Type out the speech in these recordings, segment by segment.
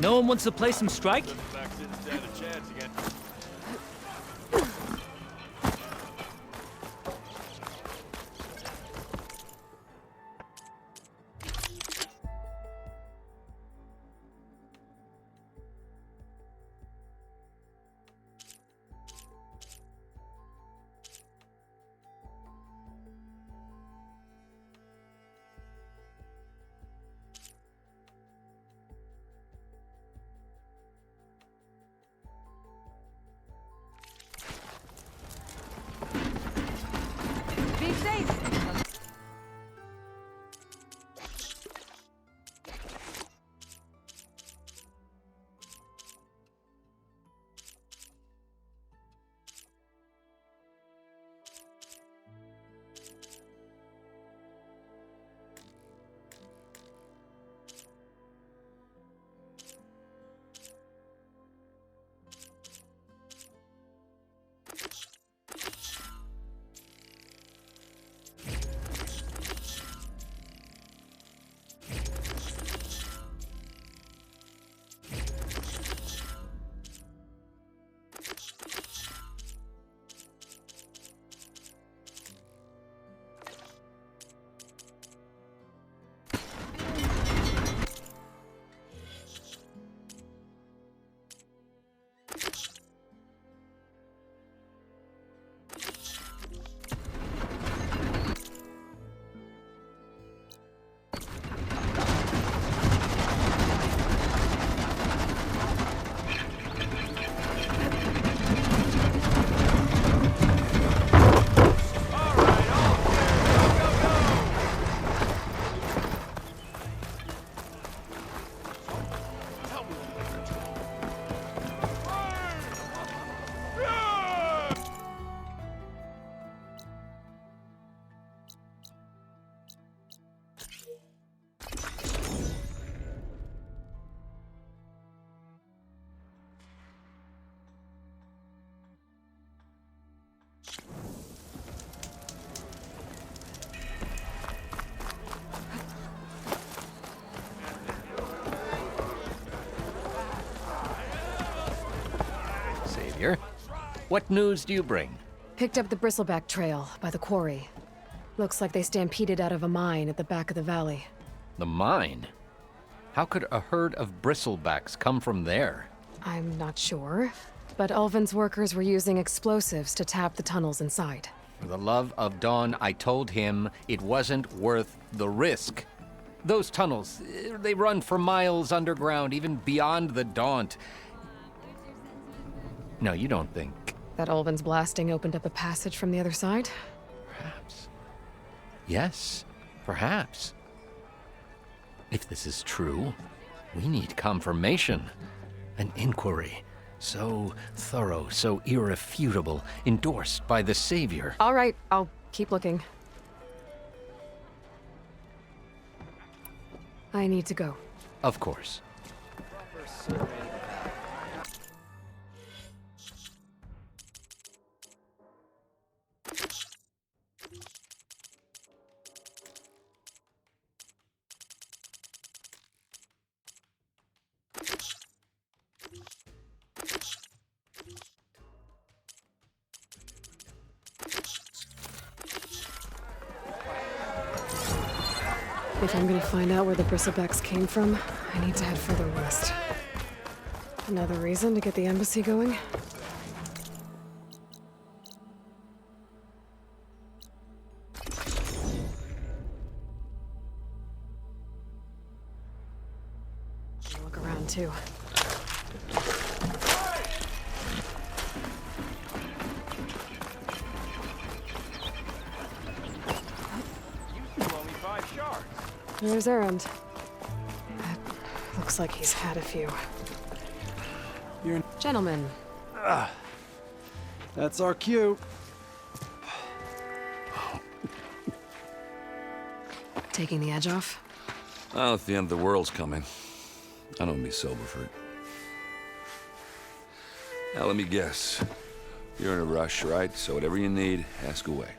No one wants to play some strike? Be safe. Savior, what news do you bring? Picked up the bristleback trail by the quarry. Looks like they stampeded out of a mine at the back of the valley. The mine? How could a herd of bristlebacks come from there? I'm not sure, but Ulvin's workers were using explosives to tap the tunnels inside. For the love of Dawn, I told him it wasn't worth the risk. Those tunnels, they run for miles underground, even beyond the Daunt. No, you don't think... That Ulvin's blasting opened up a passage from the other side? Perhaps. Yes, perhaps. If this is true, we need confirmation. An inquiry. So thorough, so irrefutable, endorsed by the Savior. All right, I'll keep looking. I need to go. Of course. If I'm gonna find out where the bristlebacks came from, I need to head further west. Another reason to get the embassy going? Look around too. There's Errand. Looks like he's had a few. Gentlemen. That's our cue. Taking the edge off? Well, if the end of the world's coming, I don't be sober for it. Now, let me guess. You're in a rush, right? So whatever you need, ask away.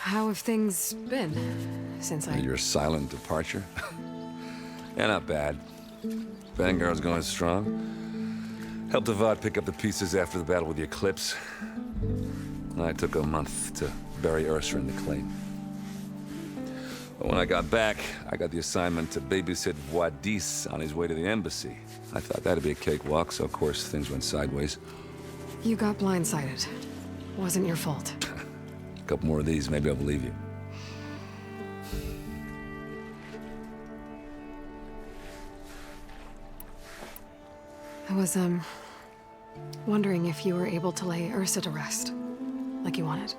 How have things been since I... Your silent departure? Yeah, not bad. Vanguard's going strong. Helped Avad pick up the pieces after the battle with the Eclipse. I took a month to bury Ursa in the claim. But when I got back, I got the assignment to babysit Wadis on his way to the embassy. I thought that'd be a cakewalk, so of course things went sideways. You got blindsided. Wasn't your fault. A couple more of these, maybe I'll believe you. I was, wondering if you were able to lay Ursa to rest, like you wanted.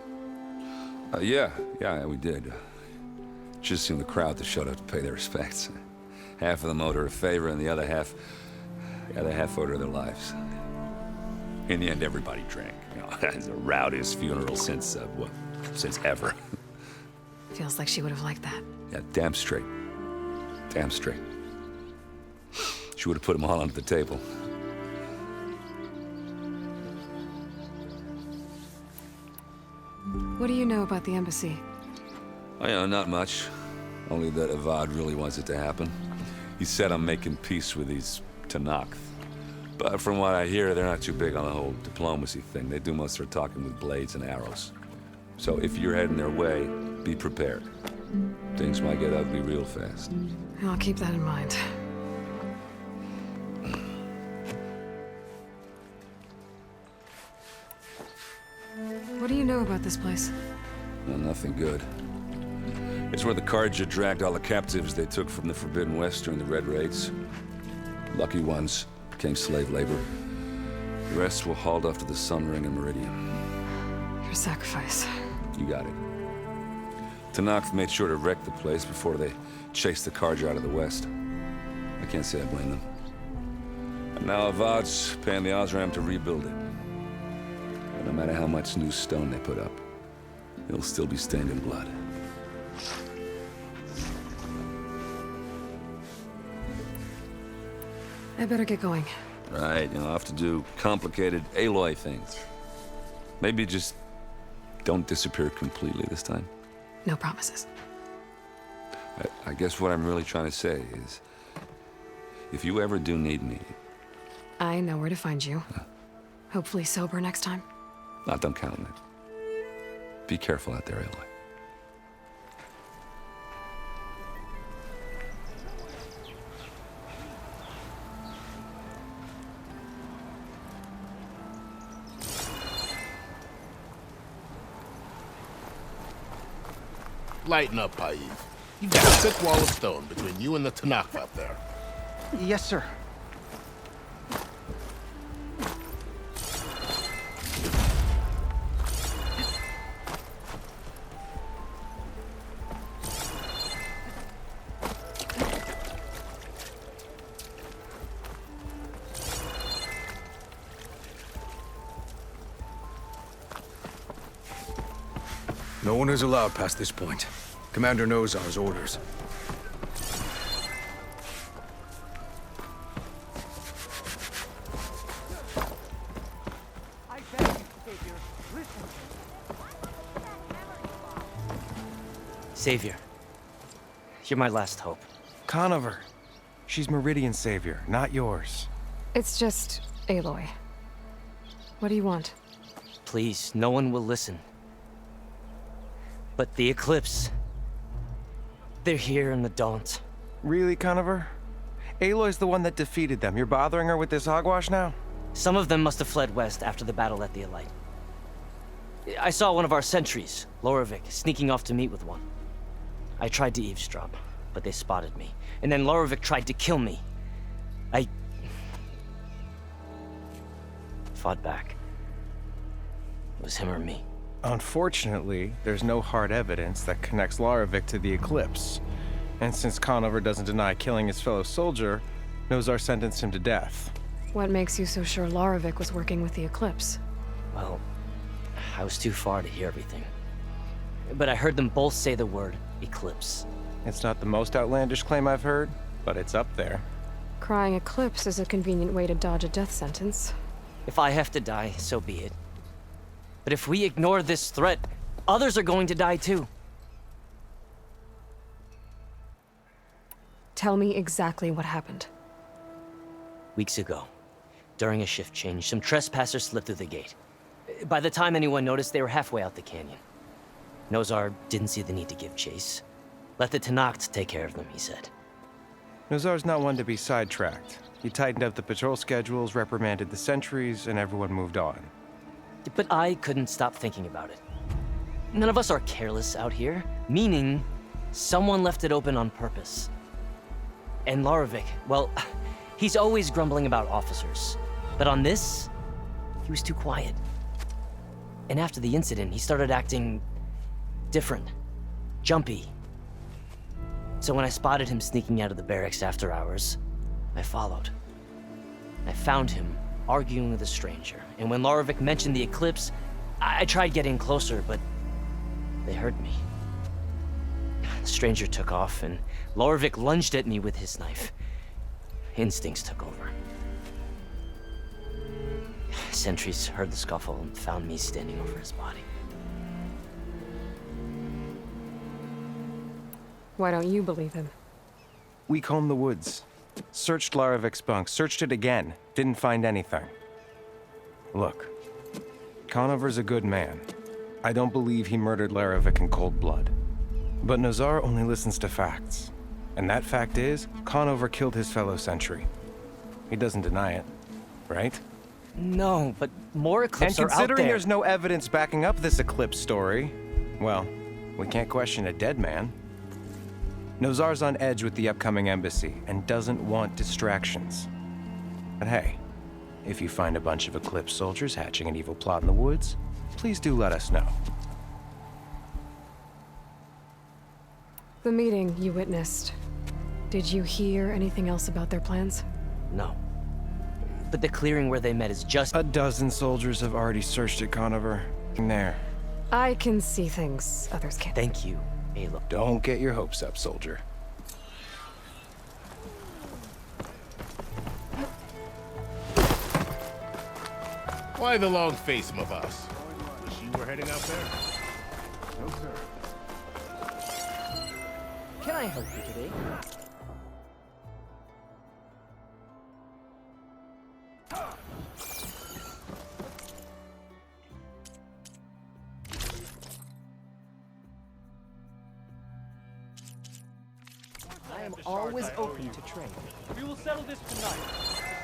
Yeah, we did. Just seemed the crowd that showed up to pay their respects. Half of them owed her a favor, and the other half owed her their lives. In the end, everybody drank. You know, it's the rowdiest funeral since ever. Feels like she would have liked that. Yeah, damn straight. Damn straight. She would have put them all under the table. What do you know about the embassy? Oh, yeah, not much. Only that Avad really wants it to happen. He said I'm making peace with these Tanakh. But from what I hear, they're not too big on the whole diplomacy thing. They do most of their talking with blades and arrows. So if you're heading their way, be prepared. Things might get ugly real fast. I'll keep that in mind. What do you know about this place? Well, nothing good. It's where the Carja dragged all the captives they took from the Forbidden West during the Red Raids. Lucky ones became slave labor. The rest were hauled off to the Sun Ring and Meridian. Your sacrifice. You got it. Tanakh made sure to wreck the place before they chased the Carja out of the West. I can't say I blame them. And now Avad's paying the Osram to rebuild it. And no matter how much new stone they put up, it'll still be stained in blood. I better get going. Right, I'll have to do complicated Aloy things. Maybe just don't disappear completely this time. No promises. I guess what I'm really trying to say is, if you ever do need me... I know where to find you. Hopefully sober next time. Don't count on it. Be careful out there, Aloy. Lighten up, Paiv. You've got a thick wall of stone between you and the Tanakh up there. Yes, sir. No one is allowed past this point. Commander knows our orders. Savior, you're my last hope. Conover. She's Meridian's savior, not yours. It's just Aloy. What do you want? Please, no one will listen. But the Eclipse... they're here in the Daunt. Really, Conover? Aloy's the one that defeated them. You're bothering her with this hogwash now? Some of them must have fled west after the battle at the Elite. I saw one of our sentries, Loravik, sneaking off to meet with one. I tried to eavesdrop, but they spotted me. And then Loravik tried to kill me. I... fought back. It was him or me. Unfortunately, there's no hard evidence that connects Loravik to the Eclipse. And since Conover doesn't deny killing his fellow soldier, Nozar sentenced him to death. What makes you so sure Loravik was working with the Eclipse? Well, I was too far to hear everything. But I heard them both say the word Eclipse. It's not the most outlandish claim I've heard, but it's up there. Crying Eclipse is a convenient way to dodge a death sentence. If I have to die, so be it. But if we ignore this threat, others are going to die too. Tell me exactly what happened. Weeks ago, during a shift change, some trespassers slipped through the gate. By the time anyone noticed, they were halfway out the canyon. Nozar didn't see the need to give chase. Let the Tenakth take care of them, he said. Nozar's not one to be sidetracked. He tightened up the patrol schedules, reprimanded the sentries, and everyone moved on. But I couldn't stop thinking about it. None of us are careless out here, meaning someone left it open on purpose. And Larovic, well, he's always grumbling about officers. But on this, he was too quiet. And after the incident, he started acting different, jumpy. So when I spotted him sneaking out of the barracks after hours, I followed. I found him arguing with a stranger, and when Larovic mentioned the eclipse, I tried getting closer, but they heard me. The stranger took off, and Larovic lunged at me with his knife. Instincts took over. Sentries heard the scuffle and found me standing over his body. Why don't you believe him? We combed the woods, searched Larovic's bunk, searched it again, didn't find anything. Look, Conover's a good man. I don't believe he murdered Larovic in cold blood. But Nozar only listens to facts. And that fact is, Conover killed his fellow sentry. He doesn't deny it, right? No, but more eclipses And are out considering there. there's no evidence backing up this eclipse story, well, we can't question a dead man. Nozar's on edge with the upcoming embassy and doesn't want distractions. But hey, if you find a bunch of Eclipse soldiers hatching an evil plot in the woods, please do let us know. The meeting you witnessed. Did you hear anything else about their plans? No. But the clearing where they met is just... A dozen soldiers have already searched at Conover. There. I can see things others can't. Thank you, Aloy. Don't get your hopes up, soldier. Why the long face, Mavas? Wish you were heading out there? No, sir. Can I help you today? I am always open to trade. We will settle this tonight.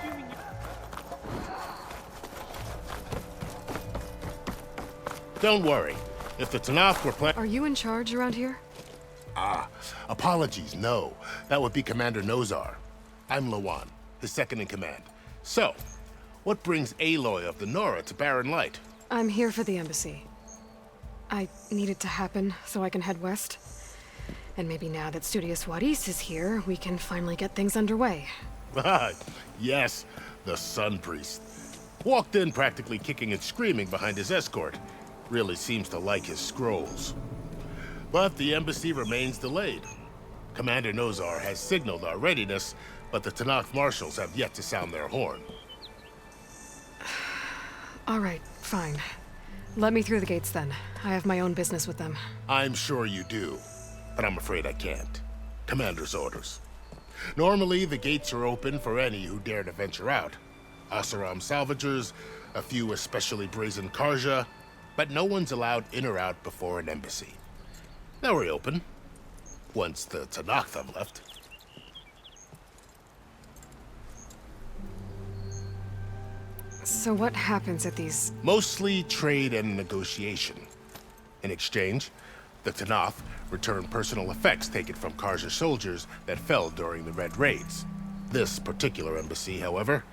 Assuming you... Don't worry. If the Tenakth were planning... Are you in charge around here? Apologies, no. That would be Commander Nozar. I'm Lawan, his second in command. So, what brings Aloy of the Nora to Barren Light? I'm here for the embassy. I need it to happen so I can head west. And maybe now that Studious Wadis is here, we can finally get things underway. Yes, the Sun Priest. Walked in practically kicking and screaming behind his escort. Really seems to like his scrolls. But the embassy remains delayed. Commander Nozar has signaled our readiness, but the Tenakth marshals have yet to sound their horn. All right, fine. Let me through the gates then. I have my own business with them. I'm sure you do, but I'm afraid I can't. Commander's orders. Normally, the gates are open for any who dare to venture out. Asaram salvagers, a few especially brazen Karja, but no one's allowed in or out before an embassy. They'll reopen, once the Tenakth have left. So what happens at these... Mostly trade and negotiation. In exchange, the Tenakth return personal effects taken from Karja soldiers that fell during the Red Raids. This particular embassy, however,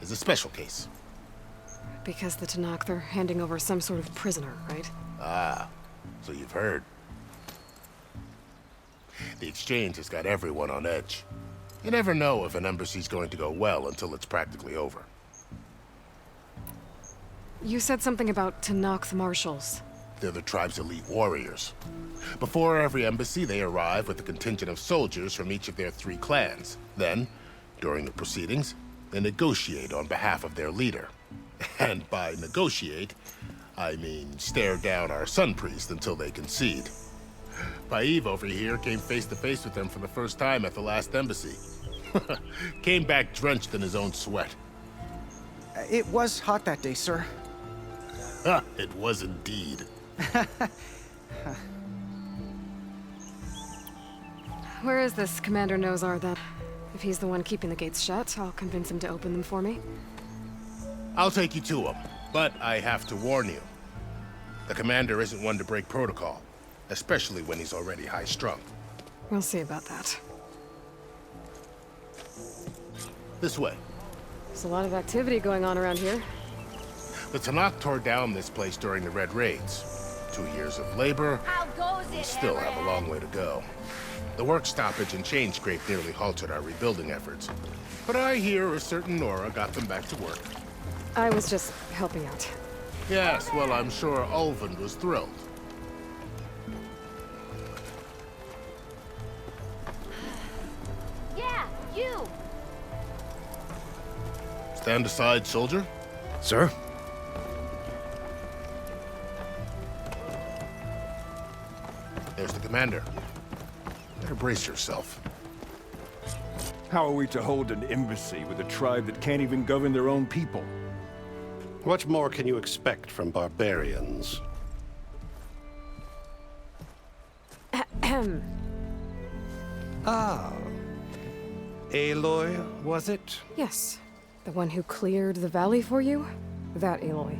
is a special case. Because the Tenakth are handing over some sort of prisoner, right? Ah, so you've heard. The exchange has got everyone on edge. You never know if an embassy's going to go well until it's practically over. You said something about Tenakth marshals. They're the tribe's elite warriors. Before every embassy, they arrive with a contingent of soldiers from each of their 3 clans. Then, during the proceedings, they negotiate on behalf of their leader. And by negotiate, I mean stare down our Sun Priest until they concede. Paiv over here came face to face with them for the first time at the last embassy. Came back drenched in his own sweat. It was hot that day, sir. It was indeed. Where is this Commander Nozar then? If he's the one keeping the gates shut, I'll convince him to open them for me. I'll take you to him, but I have to warn you. The commander isn't one to break protocol, especially when he's already high-strung. We'll see about that. This way. There's a lot of activity going on around here. The Tanakh tore down this place during the Red Raids. 2 years of labor, we still have a long way to go. The work stoppage and chain scrape nearly halted our rebuilding efforts. But I hear a certain Nora got them back to work. I was just helping out. Yes, well, I'm sure Ulvund was thrilled. Yeah, you! Stand aside, soldier. Sir? There's the commander. Better brace yourself. How are we to hold an embassy with a tribe that can't even govern their own people? What more can you expect from barbarians? Ahem. Ah. Aloy, was it? Yes. The one who cleared the valley for you? That Aloy.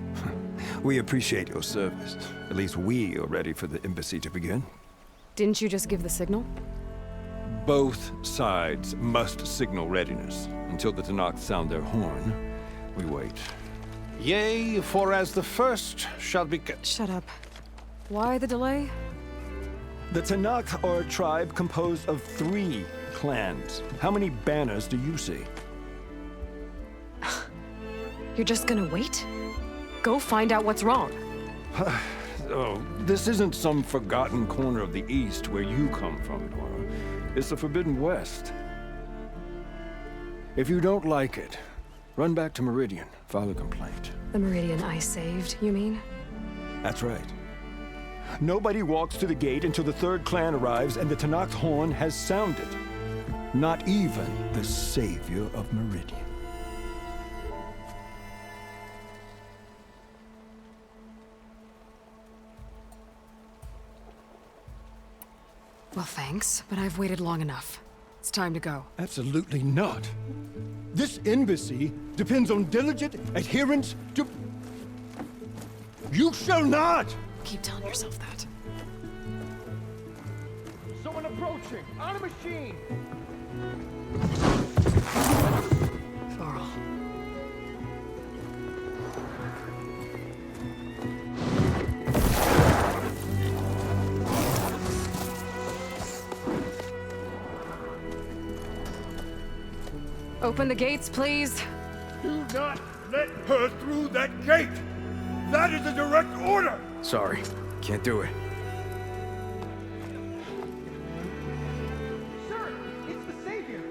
We appreciate your service. At least we are ready for the embassy to begin. Didn't you just give the signal? Both sides must signal readiness. Until the Tanakh sound their horn, we wait. Yea, for as the first shall be... Shut up. Why the delay? The Tanakh are a tribe composed of 3 clans. How many banners do you see? You're just gonna wait? Go find out what's wrong. Oh, this isn't some forgotten corner of the East where you come from, Nora. It's the Forbidden West. If you don't like it, run back to Meridian, file a complaint. The Meridian I saved, you mean? That's right. Nobody walks to the gate until the 3rd clan arrives and the Tanakh's horn has sounded. Not even the savior of Meridian. Well, thanks, but I've waited long enough. It's time to go. Absolutely not. This embassy depends on diligent adherence to... You shall not! Keep telling yourself that. Someone approaching! On a machine! Varl. Open the gates, please. Do not let her through that gate! That is a direct order! Sorry, can't do it. Sir, it's the Savior!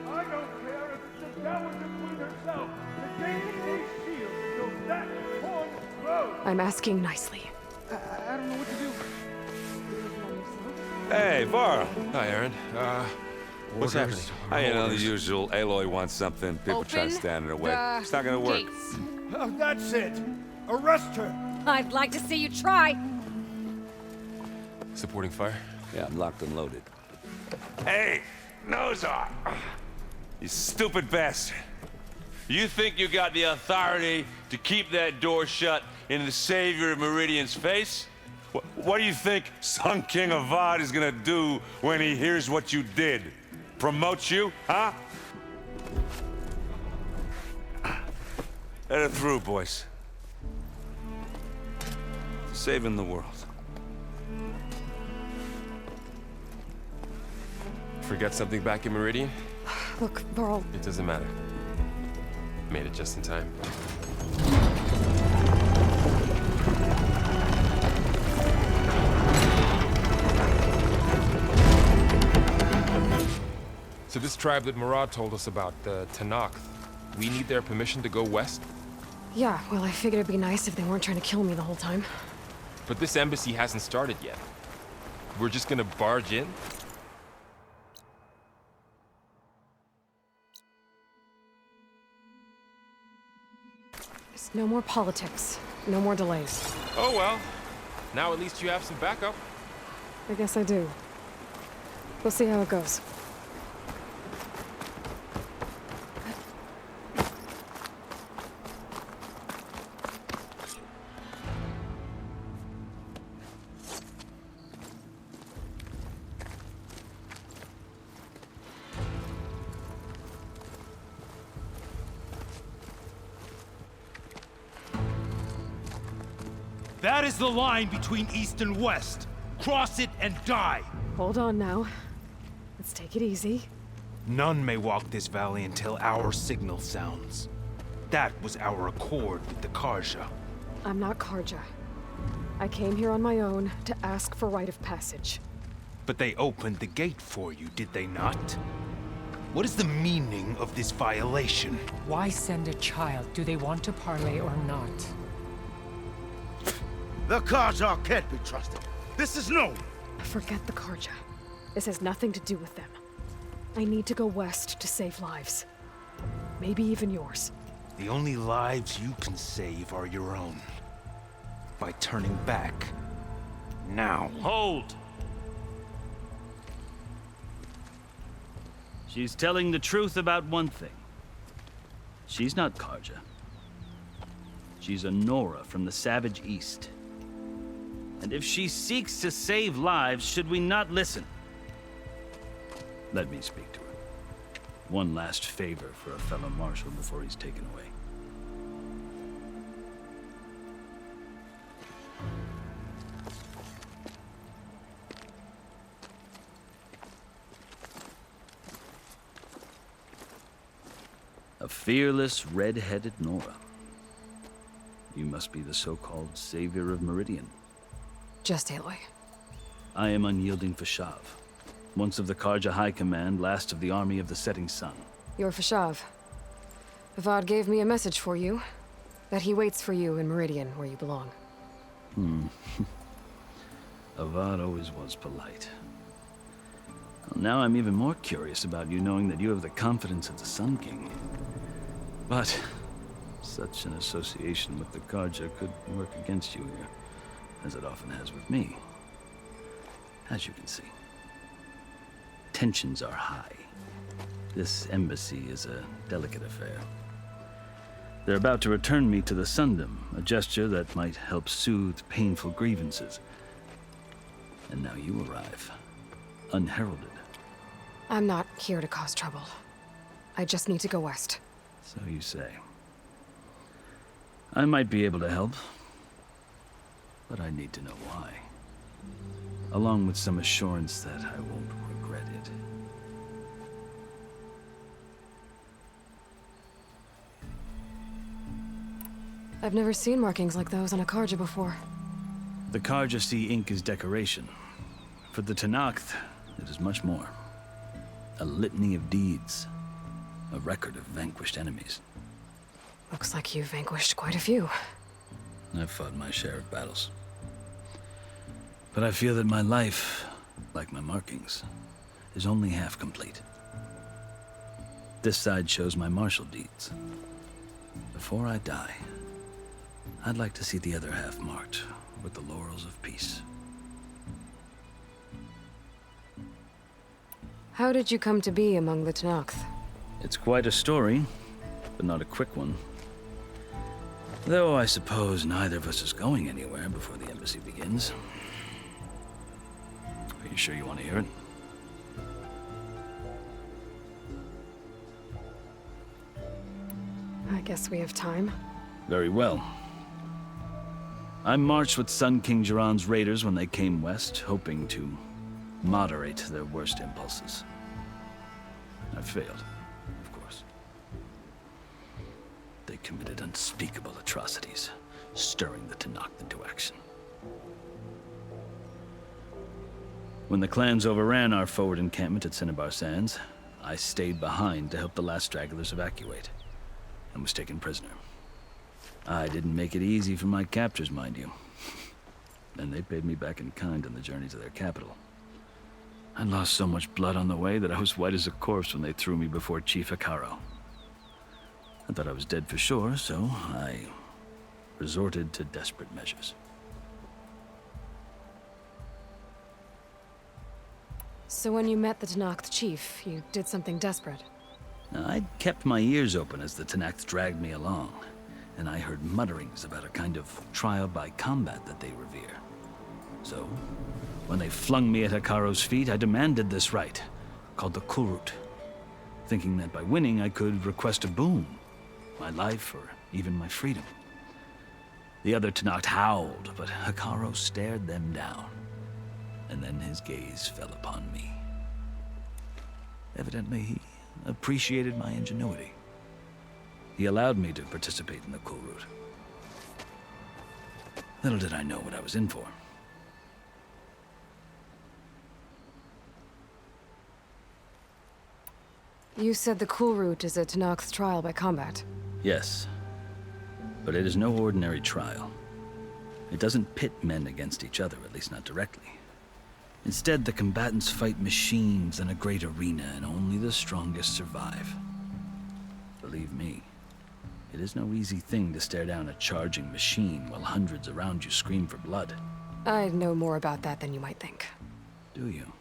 I don't care if the devil between herself. The gate is a shield, so that horn blows! I'm asking nicely. I don't know what to do. Hey, Varl. Hi, Aaron. What's happening? You know, the usual. Aloy wants something. People try to stand in her way. It's not gonna work. Oh, that's it! Arrest her! I'd like to see you try. Supporting fire? Yeah, I'm locked and loaded. Hey, Nozar! You stupid bastard. You think you got the authority to keep that door shut in the savior of Meridian's face? What do you think Sun King Avad is gonna do when he hears what you did? Promote you, huh? Let it through, boys. Saving the world. Forget something back in Meridian? Look, Varl. It doesn't matter. Made it just in time. So this tribe that Murad told us about, the Tanakh, we need their permission to go west? Yeah, well, I figured it'd be nice if they weren't trying to kill me the whole time. But this embassy hasn't started yet. We're just gonna barge in? There's no more politics. No more delays. Oh well. Now at least you have some backup. I guess I do. We'll see how it goes. That is the line between East and West. Cross it and die. Hold on now. Let's take it easy. None may walk this valley until our signal sounds. That was our accord with the Karja. I'm not Karja. I came here on my own to ask for rite of passage. But they opened the gate for you, did they not? What is the meaning of this violation? Why send a child? Do they want to parley or not? The Karja can't be trusted. This is known. Forget the Karja. This has nothing to do with them. I need to go west to save lives. Maybe even yours. The only lives you can save are your own. By turning back. Now. Hold! She's telling the truth about one thing. She's not Karja. She's a Nora from the Savage East. And if she seeks to save lives, should we not listen? Let me speak to her. One last favor for a fellow marshal before he's taken away. A fearless, red-headed Nora. You must be the so-called savior of Meridian. Just Aloy. I am unyielding Fashav, once of the Karja High Command, last of the army of the Setting Sun. You're Fashav. Avad gave me a message for you. That he waits for you in Meridian, where you belong. Avad always was polite. Well, now I'm even more curious about you knowing that you have the confidence of the Sun King. But such an association with the Karja could work against you here, as it often has with me. As you can see, tensions are high. This embassy is a delicate affair. They're about to return me to the Sundom, a gesture that might help soothe painful grievances. And now you arrive, unheralded. I'm not here to cause trouble. I just need to go west. So you say. I might be able to help, but I need to know why. Along with some assurance that I won't regret it. I've never seen markings like those on a Karja before. The Karja see ink as decoration. For the Tenakth, it is much more. A litany of deeds. A record of vanquished enemies. Looks like you've vanquished quite a few. I've fought my share of battles. But I feel that my life, like my markings, is only half complete. This side shows my martial deeds. Before I die, I'd like to see the other half marked with the laurels of peace. How did you come to be among the Tenakth? It's quite a story, but not a quick one. Though I suppose neither of us is going anywhere before the embassy begins. Are you sure you want to hear it? I guess we have time. Very well. I marched with Sun King Jiran's raiders when they came west, hoping to moderate their worst impulses. I failed, of course. They committed unspeakable atrocities, stirring the Tenakth into action. When the clans overran our forward encampment at Cinnabar Sands, I stayed behind to help the last stragglers evacuate, and was taken prisoner. I didn't make it easy for my captors, mind you. and they paid me back in kind on the journey to their capital. I lost so much blood on the way that I was white as a corpse when they threw me before Chief Hikaro. I thought I was dead for sure, so I resorted to desperate measures. So when you met the Tenakth chief, you did something desperate? Now, I'd kept my ears open as the Tenakth dragged me along, and I heard mutterings about a kind of trial by combat that they revere. So, when they flung me at Hikaro's feet, I demanded this rite, called the Kulrut, thinking that by winning I could request a boon, my life or even my freedom. The other Tenakth howled, but Hikaro stared them down, and then his gaze fell upon me. Evidently, he appreciated my ingenuity. He allowed me to participate in the Kulrut. Little did I know what I was in for. You said the Kulrut is a Tenakth trial by combat. Yes, but it is no ordinary trial. It doesn't pit men against each other, at least not directly. Instead, the combatants fight machines in a great arena, and only the strongest survive. Believe me, it is no easy thing to stare down a charging machine while hundreds around you scream for blood. I know more about that than you might think. Do you?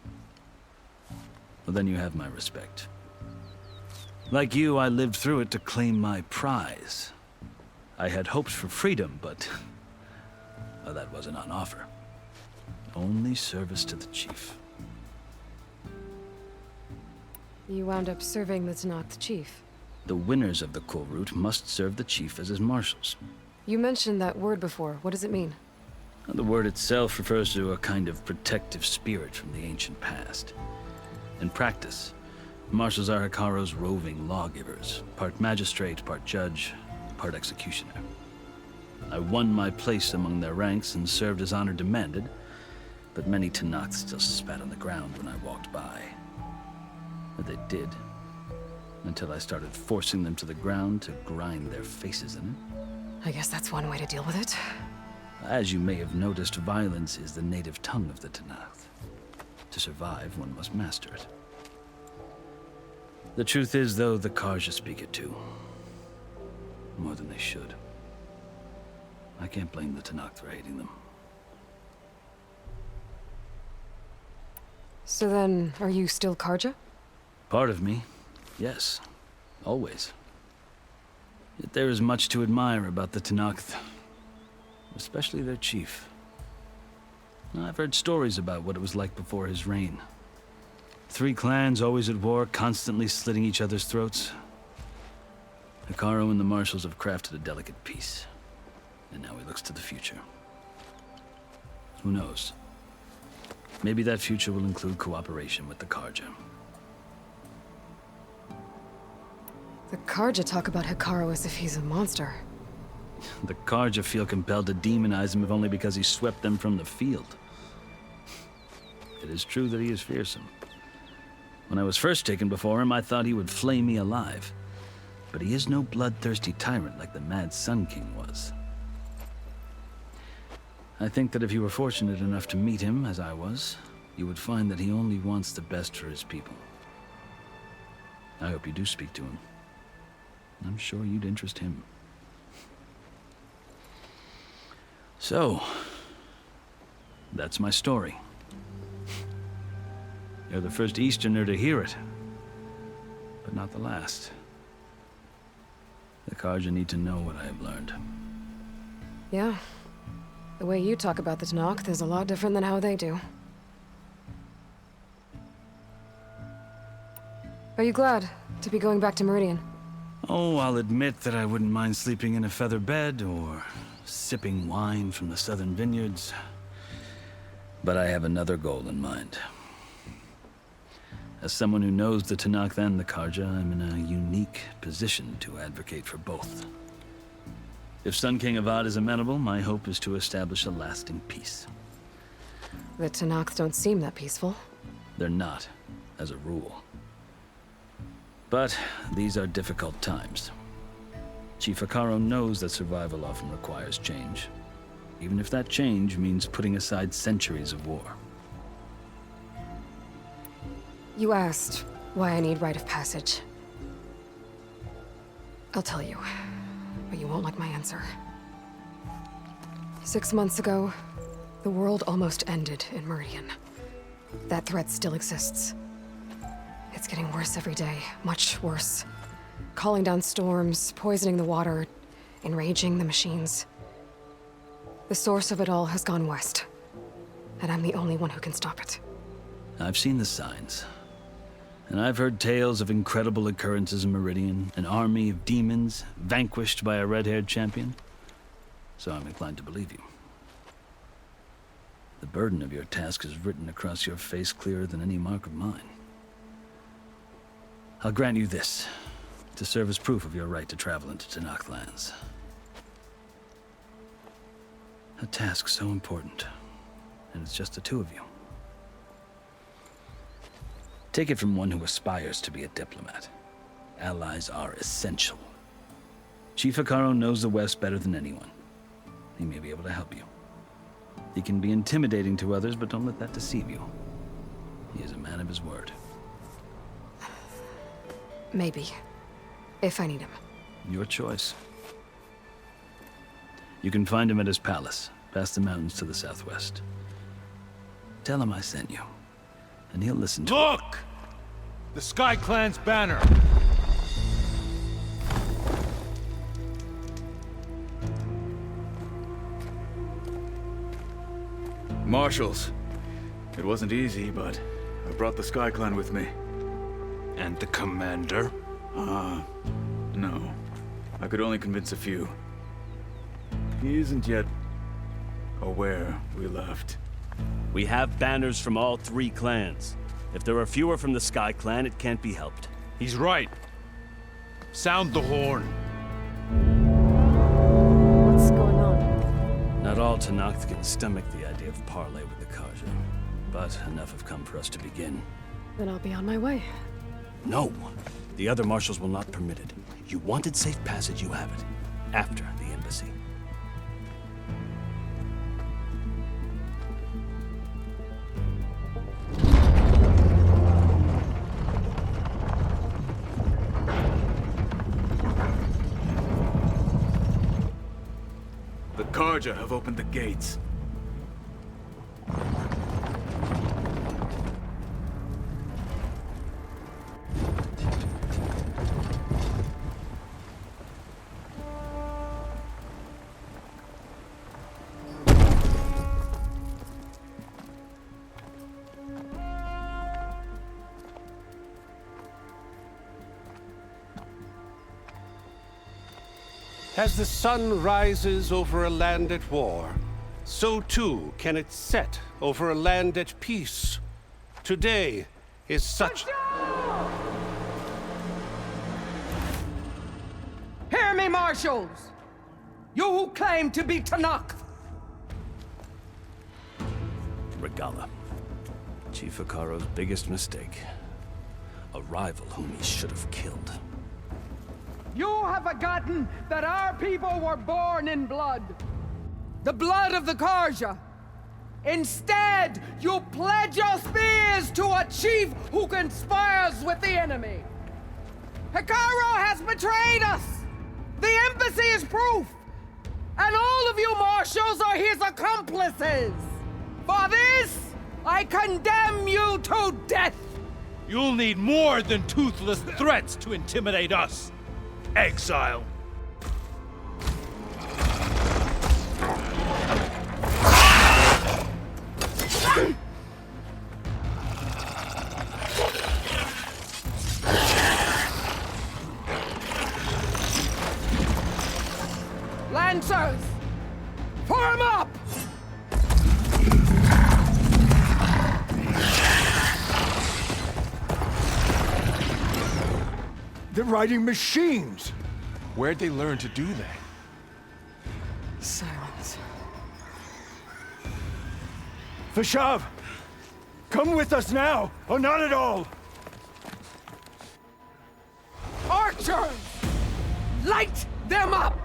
Well, then you have my respect. Like you, I lived through it to claim my prize. I had hopes for freedom, but well, that wasn't on offer. Only service to the chief. You wound up serving the Tenakth chief. The winners of the Kulrut must serve the chief as his marshals. You mentioned that word before. What does it mean? The word itself refers to a kind of protective spirit from the ancient past. In practice, marshals are Hikaro's roving lawgivers, part magistrate, part judge, part executioner. I won my place among their ranks and served as honor demanded, but many Tenakth still spat on the ground when I walked by. But they did, until I started forcing them to the ground to grind their faces in it. I guess that's one way to deal with it. As you may have noticed, violence is the native tongue of the Tenakth. To survive, one must master it. The truth is, though, the Karja speak it too. More than they should. I can't blame the Tenakth for hating them. So then, are you still Karja? Part of me, yes. Always. Yet there is much to admire about the Tenakth. Especially their chief. I've heard stories about what it was like before his reign. 3 clans always at war, constantly slitting each other's throats. Hikaro and the marshals have crafted a delicate peace. And now he looks to the future. Who knows? Maybe that future will include cooperation with the Karja. The Karja talk about Hikaro as if he's a monster. The Karja feel compelled to demonize him if only because he swept them from the field. It is true that he is fearsome. When I was first taken before him, I thought he would flay me alive. But he is no bloodthirsty tyrant like the Mad Sun King was. I think that if you were fortunate enough to meet him, as I was, you would find that he only wants the best for his people. I hope you do speak to him. I'm sure you'd interest him. So, that's my story. You're the first Easterner to hear it, but not the last. The Karja need to know what I have learned. Yeah. The way you talk about the Tenakth is a lot different than how they do. Are you glad to be going back to Meridian? Oh, I'll admit that I wouldn't mind sleeping in a feather bed or sipping wine from the southern vineyards. But I have another goal in mind. As someone who knows the Tenakth and the Karja, I'm in a unique position to advocate for both. If Sun King Avad is amenable, my hope is to establish a lasting peace. The Tenakth don't seem that peaceful. They're not, as a rule. But these are difficult times. Chief Hikaro knows that survival often requires change. even if that change means putting aside centuries of war. You asked why I need rite of passage. I'll tell you, but you won't like my answer. 6 months ago, the world almost ended in Meridian. That threat still exists. It's getting worse every day, much worse. Calling down storms, poisoning the water, enraging the machines. The source of it all has gone west, and I'm the only one who can stop it. I've seen the signs. And I've heard tales of incredible occurrences in Meridian, an army of demons vanquished by a red-haired champion. So I'm inclined to believe you. The burden of your task is written across your face clearer than any mark of mine. I'll grant you this, to serve as proof of your right to travel into Tenakth lands. A task so important, and it's just the two of you. Take it from one who aspires to be a diplomat. Allies are essential. Chief Hekarro knows the West better than anyone. He may be able to help you. He can be intimidating to others, but don't let that deceive you. He is a man of his word. Maybe. If I need him. Your choice. You can find him at his palace, past the mountains to the southwest. Tell him I sent you, and he'll listen to Look! The Sky Clan's banner! Marshals. It wasn't easy, but I brought the Sky Clan with me. And the commander? No. I could only convince a few. He isn't yet aware we left. We have banners from all 3 clans. If there are fewer from the Sky Clan, it can't be helped. He's right. Sound the horn. What's going on? Not all Tenakth can stomach the idea of parley with the Karja, but enough have come for us to begin. Then I'll be on my way. No! The other marshals will not permit it. You wanted safe passage, you have it. After the embassy. The Karja have opened the gates. As the sun rises over a land at war, so too can it set over a land at peace. Today is such... Hear me, marshals! You who claim to be Tenakth! Regala. Chief Hekarro's biggest mistake. A rival whom he should have killed. You have forgotten that our people were born in blood. The blood of the Karja. Instead, you pledge your spears to a chief who conspires with the enemy. Hekarro has betrayed us! The embassy is proof! And all of you marshals are his accomplices! For this, I condemn you to death! You'll need more than toothless threats to intimidate us. Exile. Lancers! Form up! They're riding machines! Where'd they learn to do that? Silence. Vashav! Come with us now, or not at all! Archers! Light them up!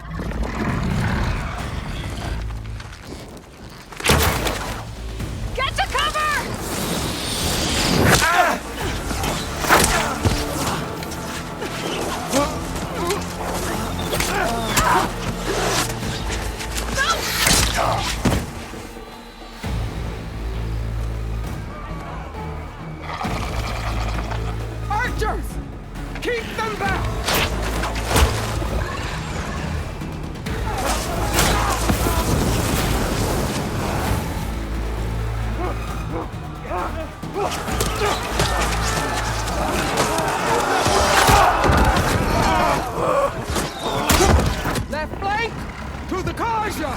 Carja!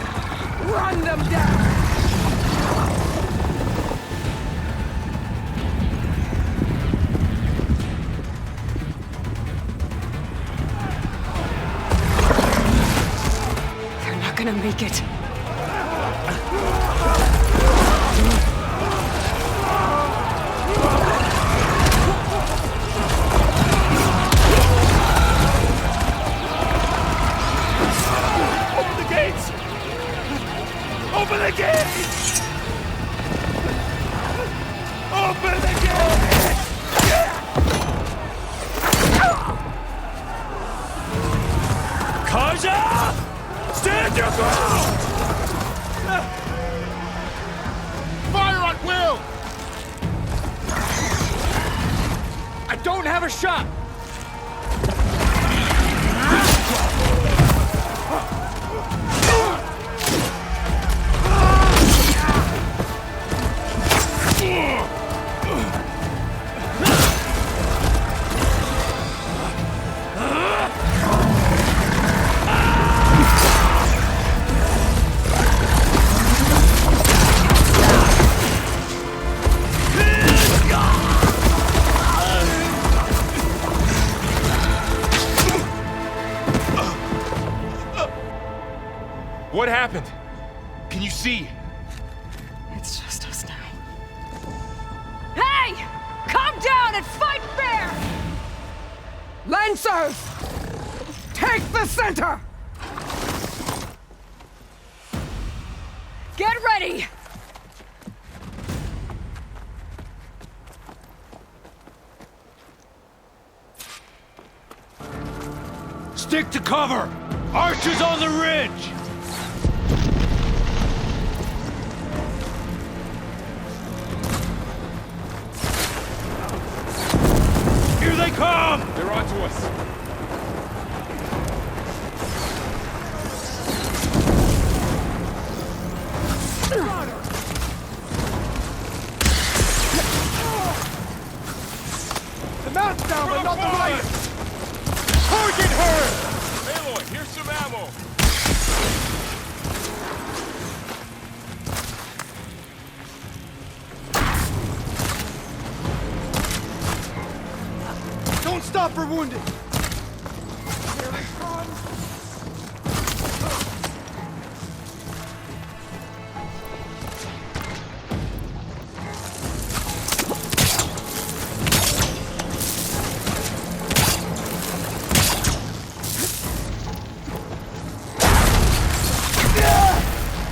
Run them down! They're not gonna make it. Open the gates! Open the gates! Kaja! Stand your ground! Fire at will! I don't have a shot! What happened? Can you see? It's just us now. Hey! Calm down and fight fair! Lancers! Take the center! Get ready! Stick to cover! Archers on the ridge! Here they come! They're onto us. The mount's down, but not the right! Target her! Aloy, here's some ammo. Don't stop for wounded! Here it comes!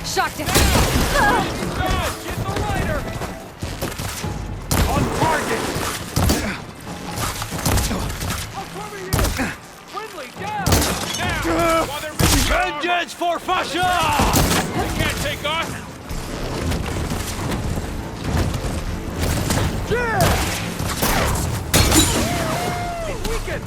Shocked it! Get the lighter! On target! I'll cover you! Windley, down! Now! While they're missing Vengeance for Fasha! They can't take us! Weaken!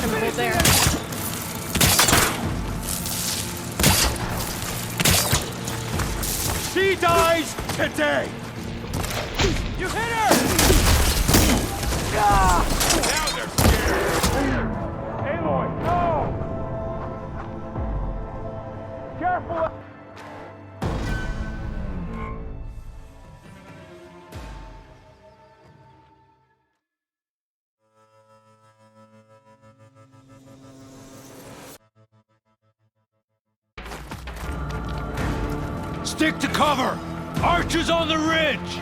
Hold there. She dies today! You hit her! Now they're scared! Aloy, no! Careful! Stick to cover! Archers on the ridge!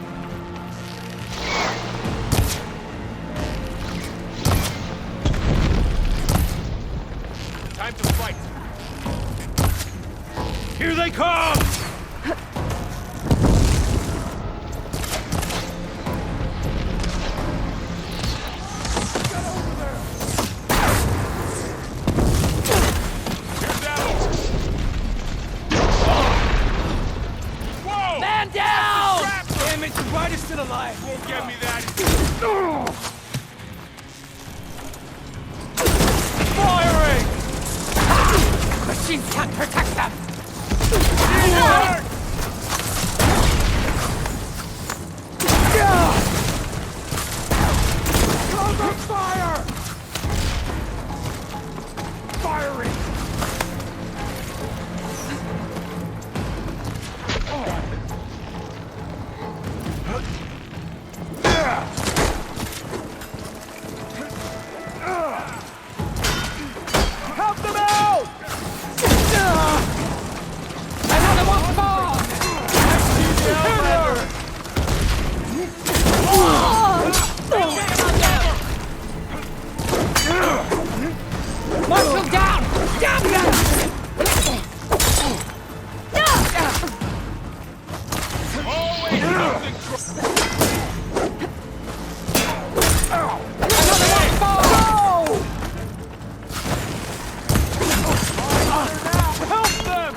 Time to fight! Here they come! Here's ammo! Whoa! Man down! Damn it, the brightest still alive! Won't get me that! machines can't protect them! Cover fire! Firing! Help them out! Another one fall! Marshal down! Down them! Another one fall! Help them!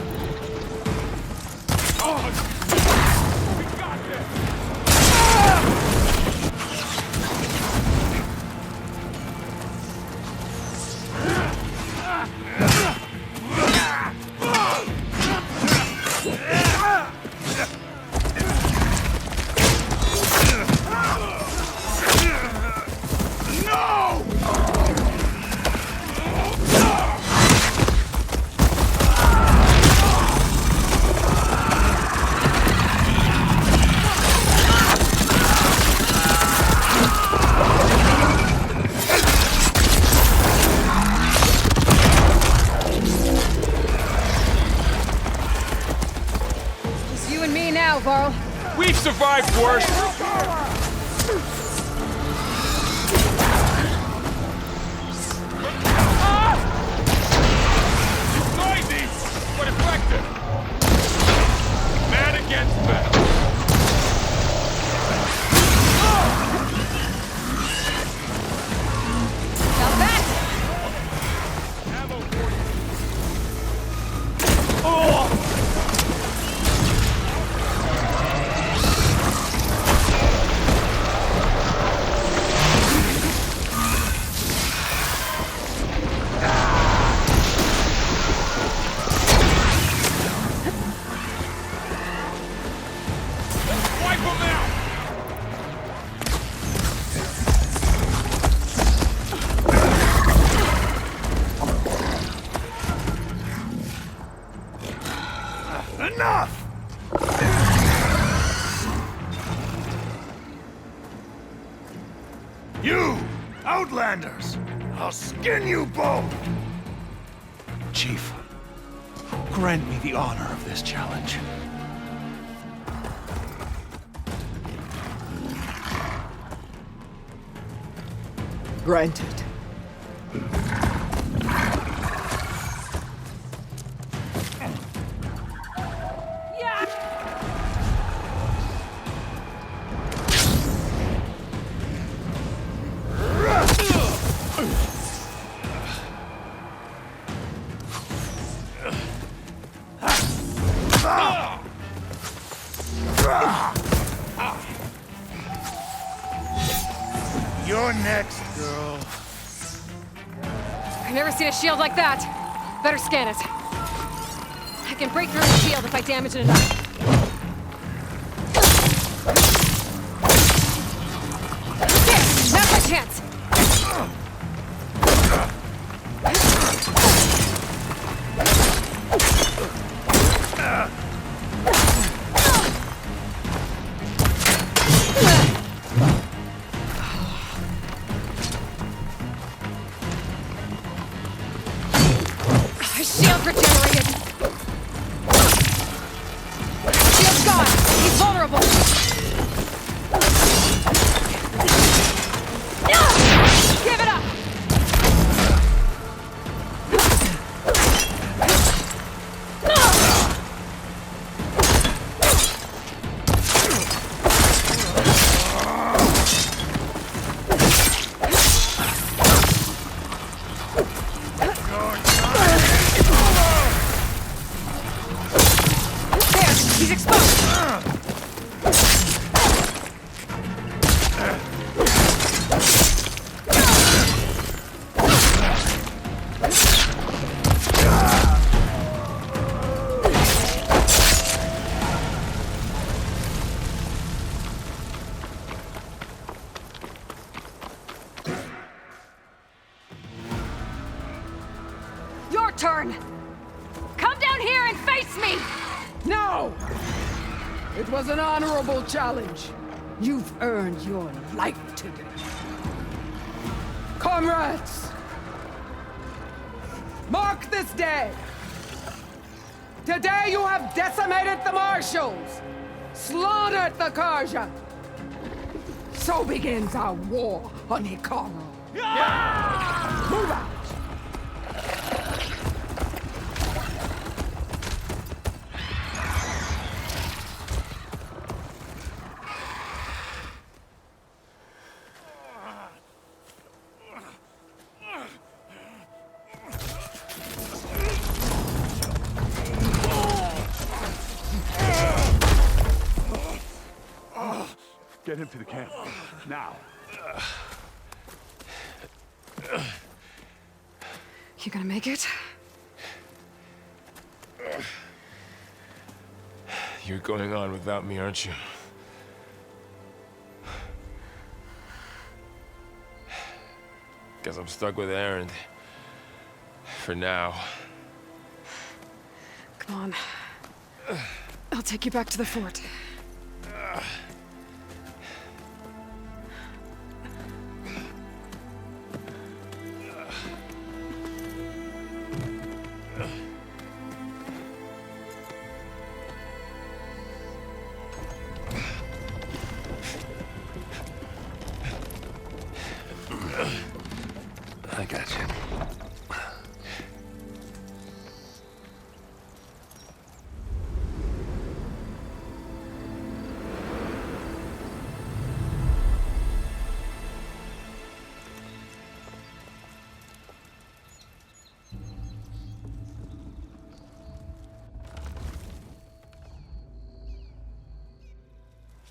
It's you and me now, Varl. We've survived worse. Noisy, but effective. Man against man. Now that! Wipe them out. Enough! You, Outlanders! I'll skin you both! Chief, grant me the honor of this challenge. Granted. You're next, girl. I've never seen a shield like that. Better scan it. I can break through the shield if I damage it enough. There! Now's my chance! His shield regenerated! Shield's gone! He's vulnerable! Give it up! There! He's exposed! your turn! Come down here and face me! No! It was an honorable challenge. You've earned your life today. Comrades! Mark this day! Today you have decimated the Marshals! Slaughtered the Karja! So begins our war on Hikaru. Move out! Get him to the camp. Now. You gonna make it? You're going on without me, aren't you? Guess I'm stuck with Aaron. For now. Come on. I'll take you back to the fort. I got you.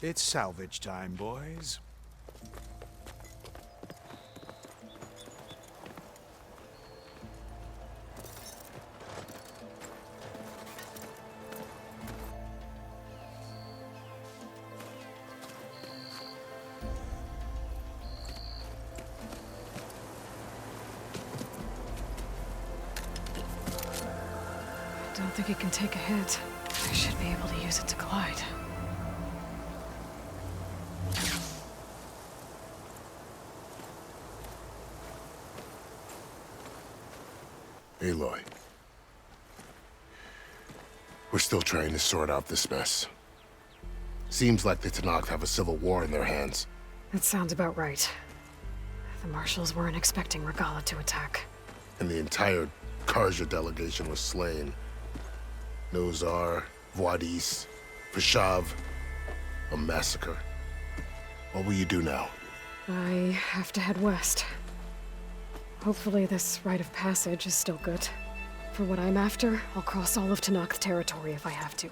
It's salvage time, boys. Don't think it can take a hit. I should be able to use it to glide. Aloy. We're still trying to sort out this mess. Seems like the Tenakth have a civil war in their hands. That sounds about right. The Marshals weren't expecting Regala to attack. And the entire Karja delegation was slain. Nozar, Voidis, Vashav. A massacre. What will you do now? I have to head west. Hopefully this rite of passage is still good. For what I'm after, I'll cross all of Tenakth territory if I have to.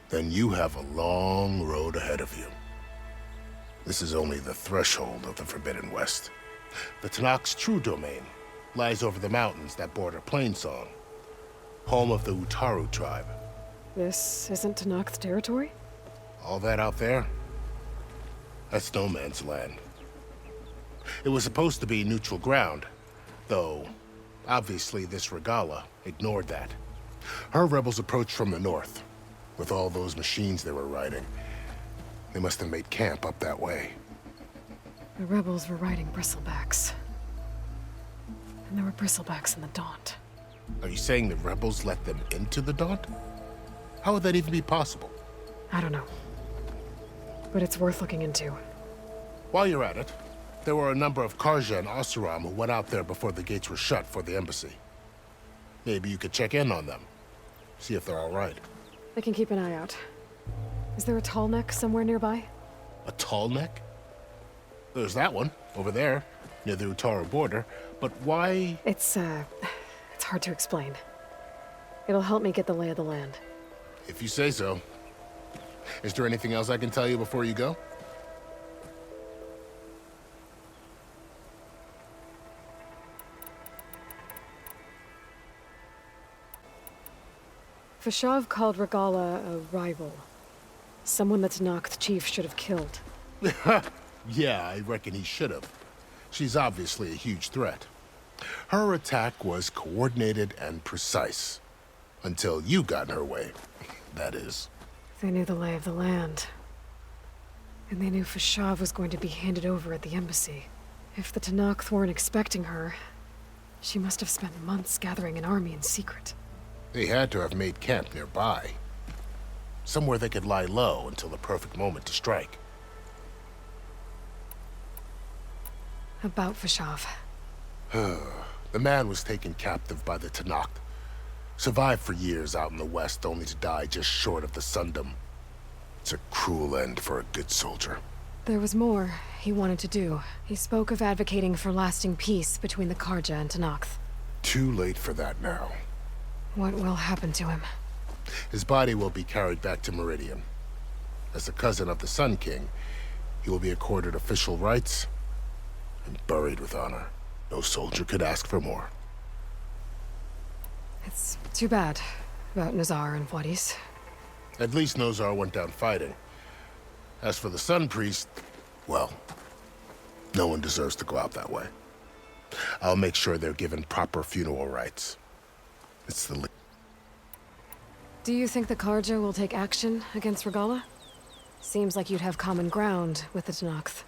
Then you have a long road ahead of you. This is only the threshold of the Forbidden West. The Tenakth's true domain lies over the mountains that border Plainsong, home of the Utaru tribe. This isn't Tenakth territory? All that out there? That's no man's land. It was supposed to be neutral ground, though obviously this Regala ignored that. Her rebels approached from the north, with all those machines they were riding. They must have made camp up that way. The rebels were riding bristlebacks. And there were bristlebacks in the Daunt. Are you saying the rebels let them into the Daunt? How would that even be possible? I don't know. But it's worth looking into. While you're at it, there were a number of Karja and Oseram who went out there before the gates were shut for the embassy. Maybe you could check in on them. See if they're all right. I can keep an eye out. Is there a tall neck somewhere nearby? A tall neck? There's that one, over there, near the Utaru border. But why? It's hard to explain. It'll help me get the lay of the land. If you say so. Is there anything else I can tell you before you go? Vashav called Regala a rival. Someone that Tenakth chief should have killed. Yeah, I reckon he should have. She's obviously a huge threat. Her attack was coordinated and precise. Until you got in her way, that is. They knew the lay of the land. And they knew Fashav was going to be handed over at the embassy. If the Tenakth weren't expecting her, she must have spent months gathering an army in secret. They had to have made camp nearby. Somewhere they could lie low until the perfect moment to strike. About Fashav. The man was taken captive by the Tenakth. Survived for years out in the west, only to die just short of the Sundom. It's a cruel end for a good soldier. There was more he wanted to do. He spoke of advocating for lasting peace between the Karja and Tenakth. Too late for that now. What will happen to him? His body will be carried back to Meridian. As a cousin of the Sun King, he will be accorded official rights and buried with honor. No soldier could ask for more. It's too bad about Nazar and Wadis. At least Nozar went down fighting. As for the Sun Priest, well, no one deserves to go out that way. I'll make sure they're given proper funeral rites. It's the... Do you think the Karja will take action against Regala? Seems like you'd have common ground with the Tenakth.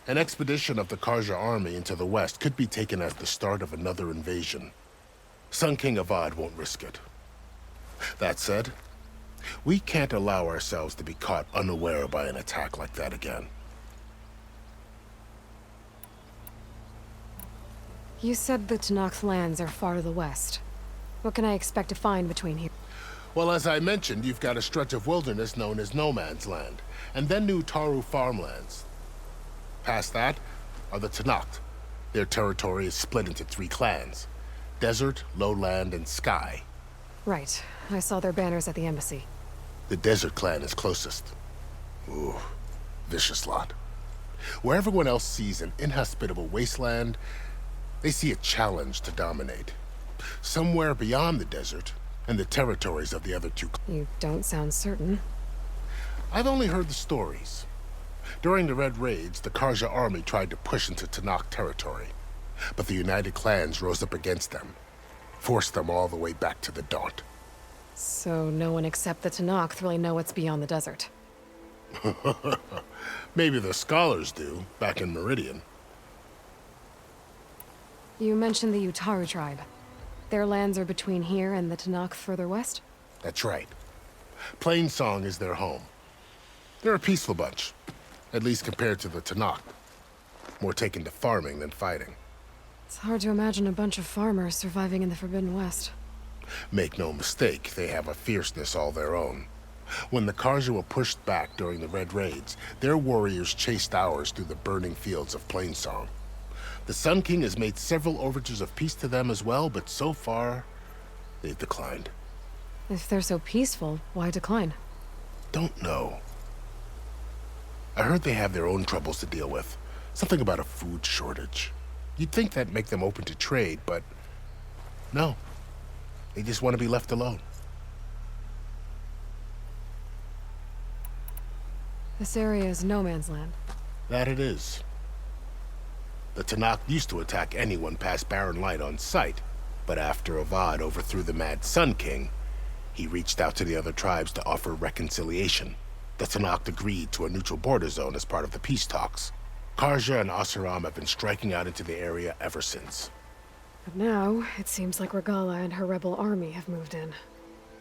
An expedition of the Karja army into the west could be taken at the start of another invasion. Sun King Avad won't risk it. That said, we can't allow ourselves to be caught unaware by an attack like that again. You said the Tenakth lands are far to the west. What can I expect to find between here? Well, as I mentioned, you've got a stretch of wilderness known as No Man's Land, and then New Taru farmlands. Past that are the Tenakth. Their territory is split into 3 clans: Desert, Lowland, and Sky. Right. I saw their banners at the embassy. The Desert clan is closest. Ooh, vicious lot. Where everyone else sees an inhospitable wasteland, they see a challenge to dominate. Somewhere beyond the desert, and the territories of the other 2 clans. You don't sound certain. I've only heard the stories. During the Red Raids, the Karja army tried to push into Tenakth territory, but the United Clans rose up against them, forced them all the way back to the Daunt. So no one except the Tenakth really know what's beyond the desert. Maybe the scholars do, back in Meridian. You mentioned the Utaru tribe. Their lands are between here and the Tenakth further west? That's right. Plainsong is their home. They're a peaceful bunch, at least compared to the Tenakth. More taken to farming than fighting. It's hard to imagine a bunch of farmers surviving in the Forbidden West. Make no mistake, they have a fierceness all their own. When the Karja were pushed back during the Red Raids, their warriors chased ours through the burning fields of Plainsong. The Sun King has made several overtures of peace to them as well, but so far, they've declined. If they're so peaceful, why decline? Don't know. I heard they have their own troubles to deal with. Something about a food shortage. You'd think that'd make them open to trade, but no. They just want to be left alone. This area is no man's land. That it is. The Tenakth used to attack anyone past Barren Light on sight, but after Avad overthrew the Mad Sun King, he reached out to the other tribes to offer reconciliation. The Tenakth agreed to a neutral border zone as part of the peace talks. Karja and Oseram have been striking out into the area ever since. But now, it seems like Regala and her rebel army have moved in.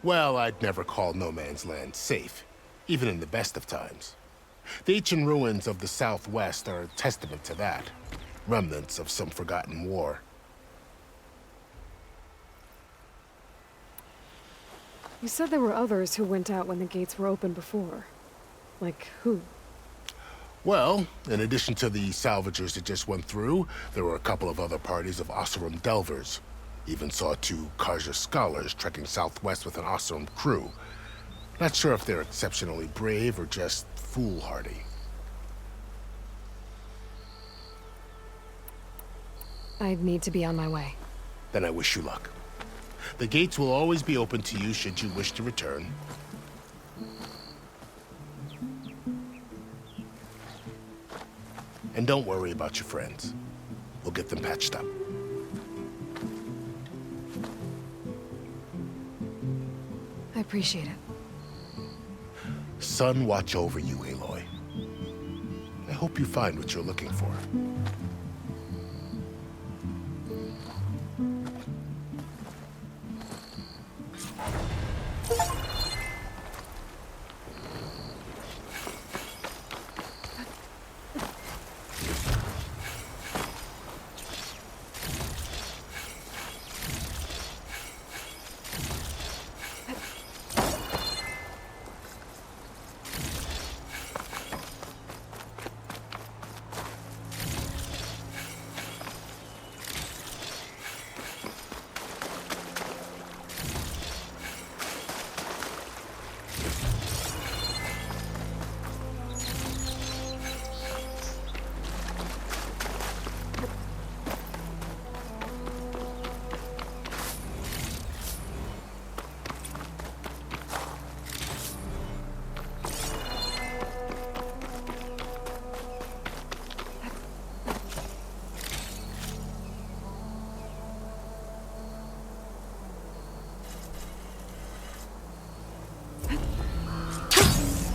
Well, I'd never call No Man's Land safe, even in the best of times. The ancient ruins of the Southwest are a testament to that. Remnants of some forgotten war. You said there were others who went out when the gates were open before. Like who? Well, in addition to the salvagers that just went through, there were a couple of other parties of Oseram delvers. Even saw 2 Karja scholars trekking southwest with an Oseram crew. Not sure if they're exceptionally brave or just foolhardy. I'd need to be on my way. Then I wish you luck. The gates will always be open to you should you wish to return. And don't worry about your friends. We'll get them patched up. I appreciate it. Sun watch over you, Aloy. I hope you find what you're looking for.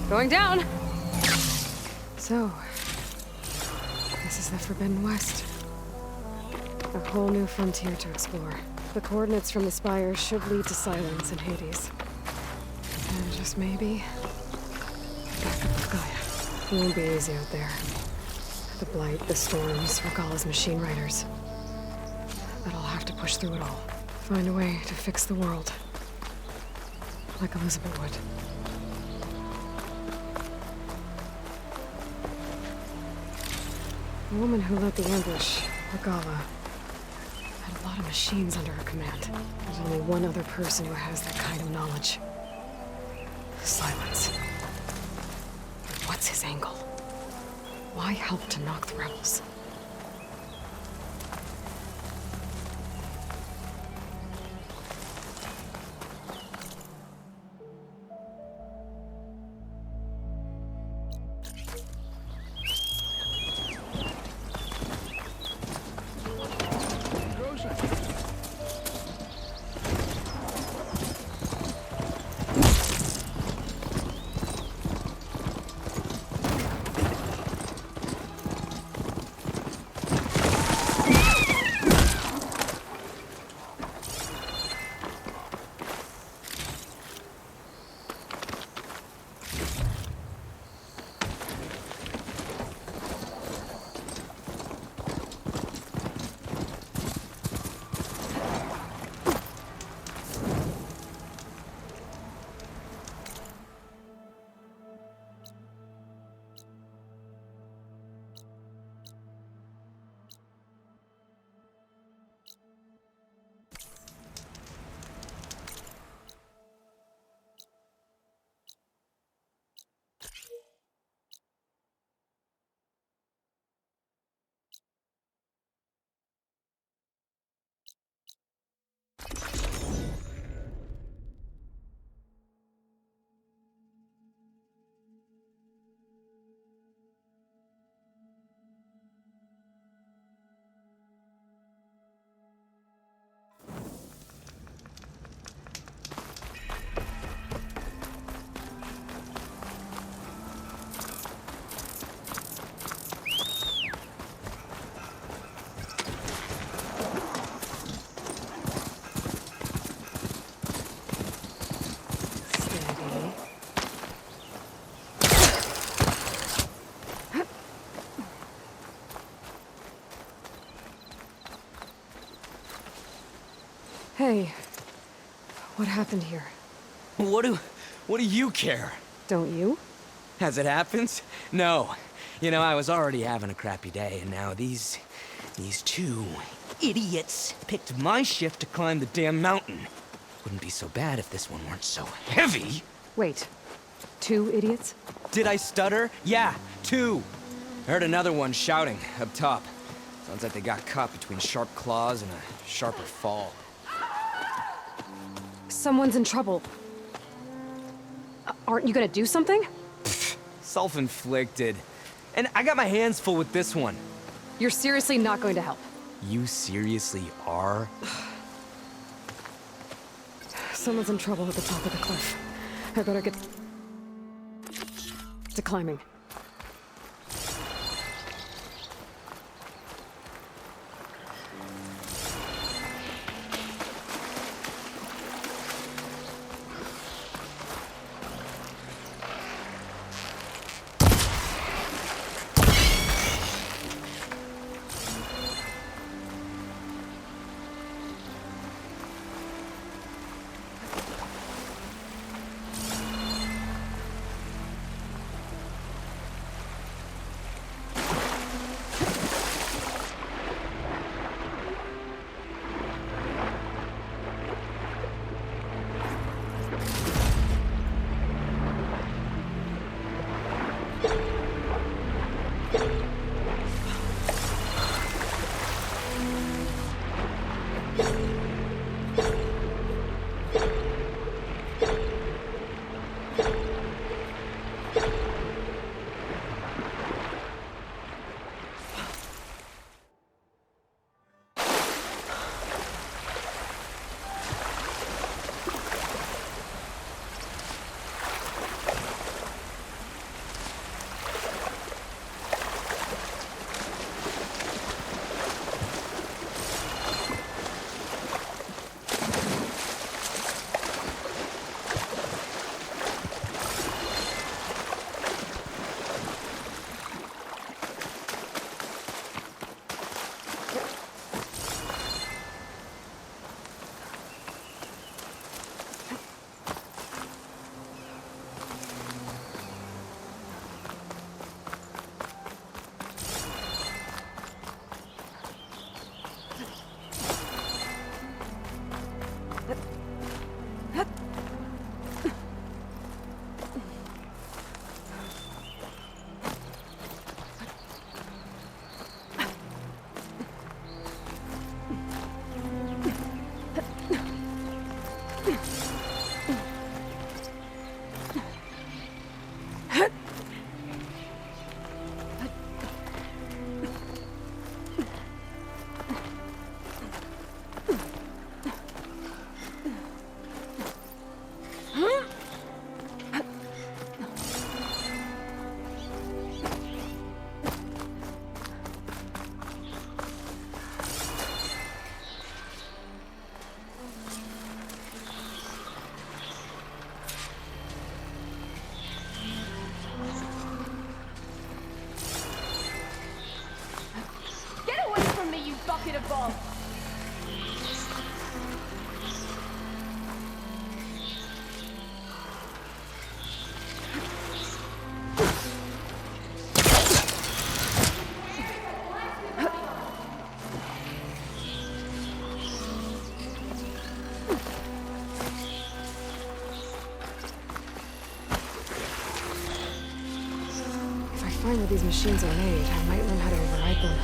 Going down! So, this is the Forbidden West. A whole new frontier to explore. The coordinates from the spires should lead to Silence and Hades. And just maybe, backup of Gaia. It won't be easy out there. The Blight, the Storms, Regalla's machine riders. But I'll have to push through it all. Find a way to fix the world. Like Elizabeth would. The woman who led the ambush, Regalla, had a lot of machines under her command. There's only one other person who has that kind of knowledge. Silence. But what's his angle? Why help to knock the rebels? Hey, what happened here? What do you care? Don't you? As it happens? No. You know, I was already having a crappy day, and now these two idiots picked my shift to climb the damn mountain. Wouldn't be so bad if this one weren't so heavy. Wait, 2 idiots? Did I stutter? Yeah, 2. I heard another one shouting up top. Sounds like they got caught between sharp claws and a sharper fall. Someone's in trouble. Aren't you gonna do something? Self-inflicted. And I got my hands full with this one. You're seriously not going to help? You seriously are? Someone's in trouble at the top of the cliff. I better get to climbing. Bucket of balls. If I find where these machines are made, I might learn how to override them.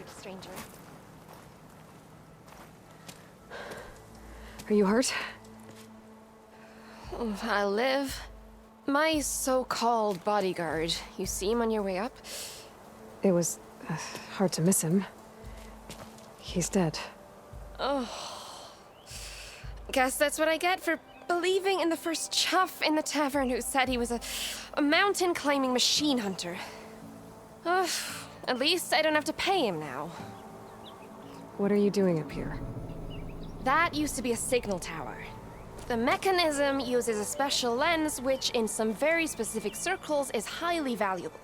bothered, stranger. Are you hurt? I'll live. My so-called bodyguard. You see him on your way up? It was hard to miss him. He's dead. Oh. Guess that's what I get for believing in the first chuff in the tavern who said he was a mountain-climbing machine hunter. At least I don't have to pay him now. What are you doing up here? That used to be a signal tower. The mechanism uses a special lens which, in some very specific circles, is highly valuable.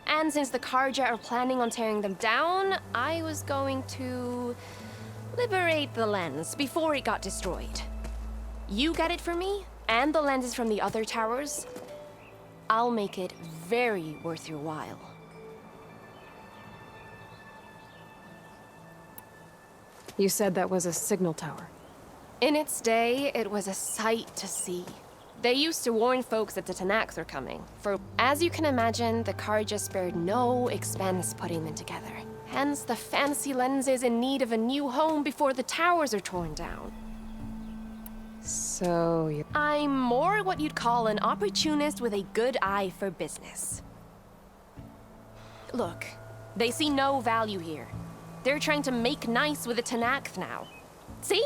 And since the Karja are planning on tearing them down, I was going to liberate the lens before it got destroyed. You get it for me, and the lenses from the other towers. I'll make it very worth your while. You said that was a signal tower. In its day, it was a sight to see. They used to warn folks that the Tanakh are coming. For, as you can imagine, the Karja spared no expense putting them together. Hence the fancy lenses in need of a new home before the towers are torn down. So you... I'm more what you'd call an opportunist with a good eye for business. Look, they see no value here. They're trying to make nice with the Tanakh now. See?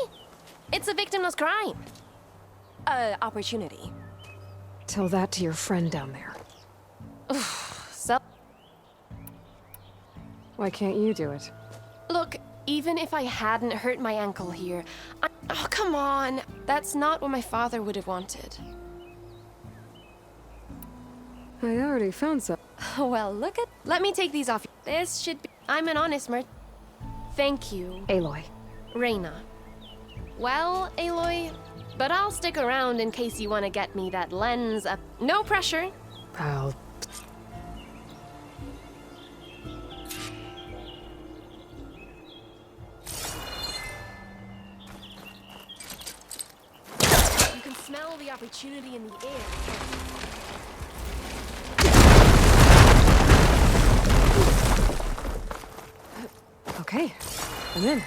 It's a victimless crime. Opportunity. Tell that to your friend down there. So... Why can't you do it? Look, even if I hadn't hurt my ankle here, oh, come on. That's not what my father would have wanted. I already found some. Well, look at... Let me take these off. This should be... I'm an honest merchant. Thank you. Aloy. Reyna. Well, Aloy, but I'll stick around in case you want to get me that lens up. No pressure. I'll... You can smell the opportunity in the air. Okay, I'm in.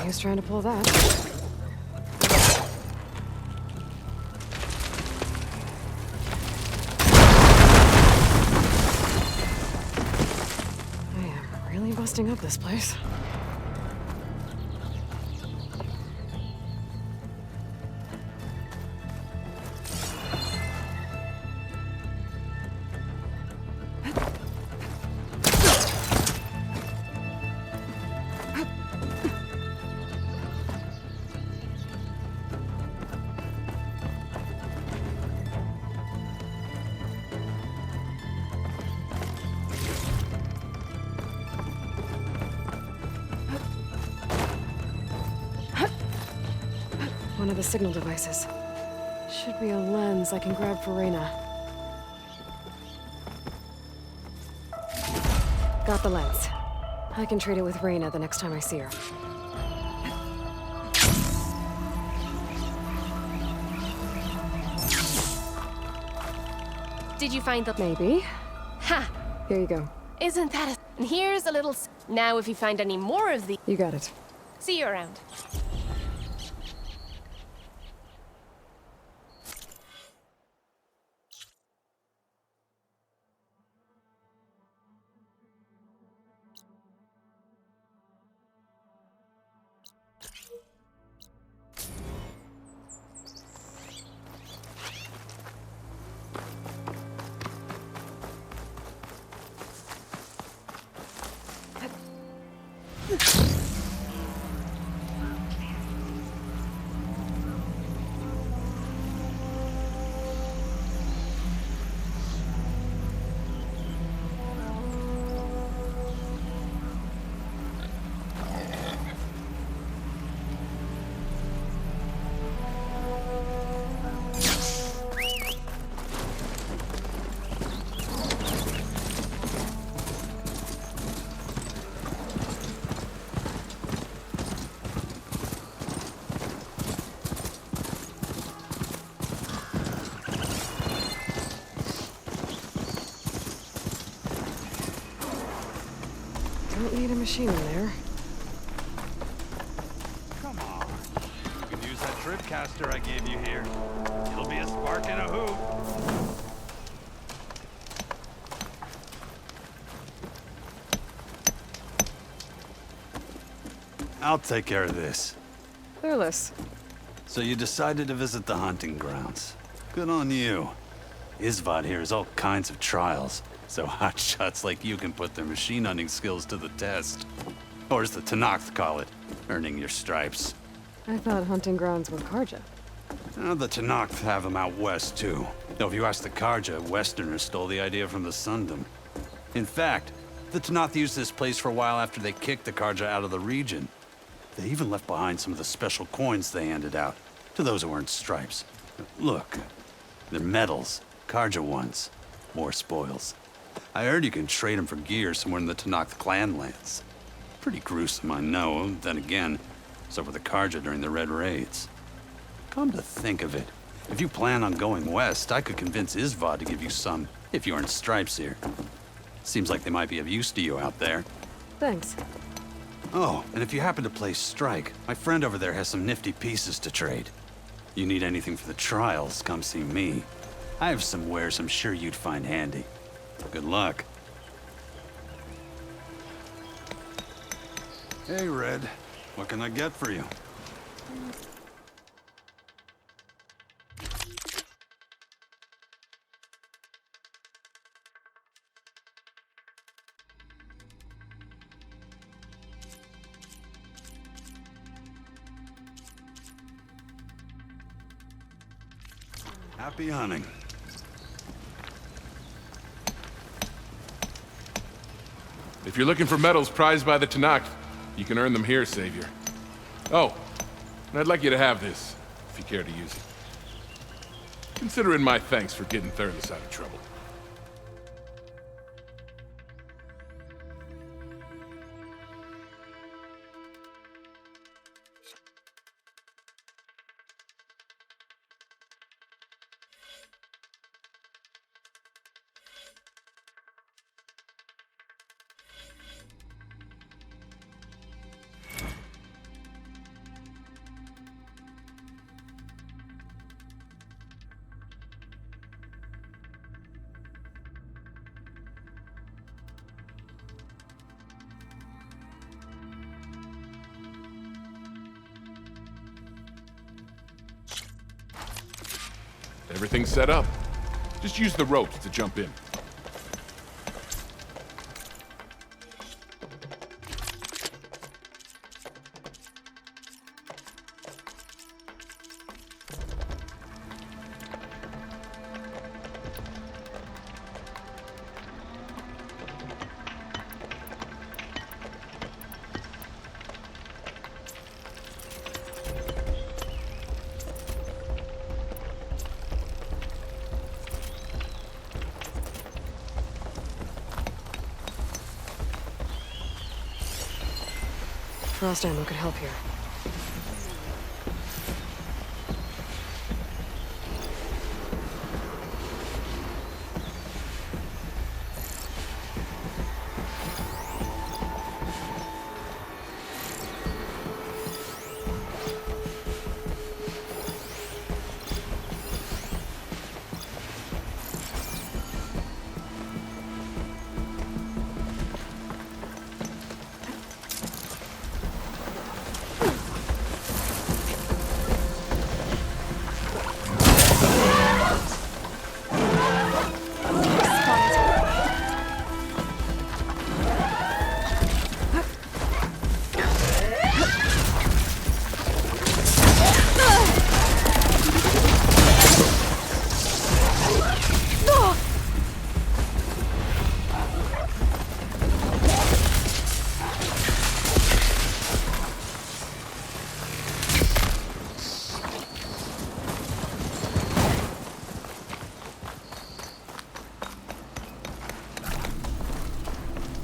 He was trying to pull that. I am really busting up this place. One of the signal devices. Should be a lens I can grab for Reyna. Got the lens. I can trade it with Reyna the next time I see her. Did you find the... Maybe. Ha! Here you go. Isn't that a... Here's a little... Now if you find any more of the... You got it. See you around. Don't need a machine in there. Come on. You can use that trip caster I gave you here. It'll be a spark and a hoot. I'll take care of this. Clueless. So you decided to visit the hunting grounds. Good on you. Isvad here has all kinds of trials, so hotshots like you can put their machine hunting skills to the test. Or as the Tenakth call it, earning your stripes. I thought hunting grounds were Karja. The Tenakth have them out west, too. Though if you ask the Karja, Westerners stole the idea from the Sundom. In fact, the Tenakth used this place for a while after they kicked the Karja out of the region. They even left behind some of the special coins they handed out to those who earned stripes. Look, they're medals, Karja ones. More spoils. I heard you can trade them for gear somewhere in the Tenakth clan lands. Pretty gruesome, I know. Then again, so were the Karja during the Red Raids. Come to think of it, if you plan on going west, I could convince Isvad to give you some, if you earn stripes here. Seems like they might be of use to you out there. Thanks. Oh, and if you happen to play Strike, my friend over there has some nifty pieces to trade. You need anything for the trials, come see me. I have some wares I'm sure you'd find handy. Good luck. Hey, Red. What can I get for you? Happy hunting. If you're looking for medals prized by the Tenakth, you can earn them here, Savior. Oh, and I'd like you to have this, if you care to use it. Consider it my thanks for getting Thurles out of trouble. Everything's set up. Just use the ropes to jump in. Frost ammo could help here.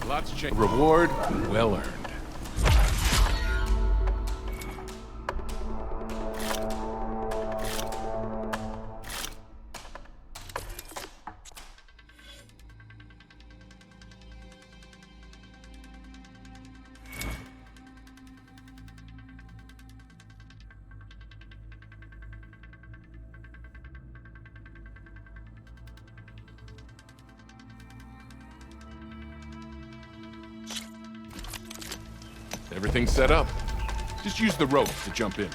Lots of change. Reward well earned. Everything's set up. Just use the rope to jump in.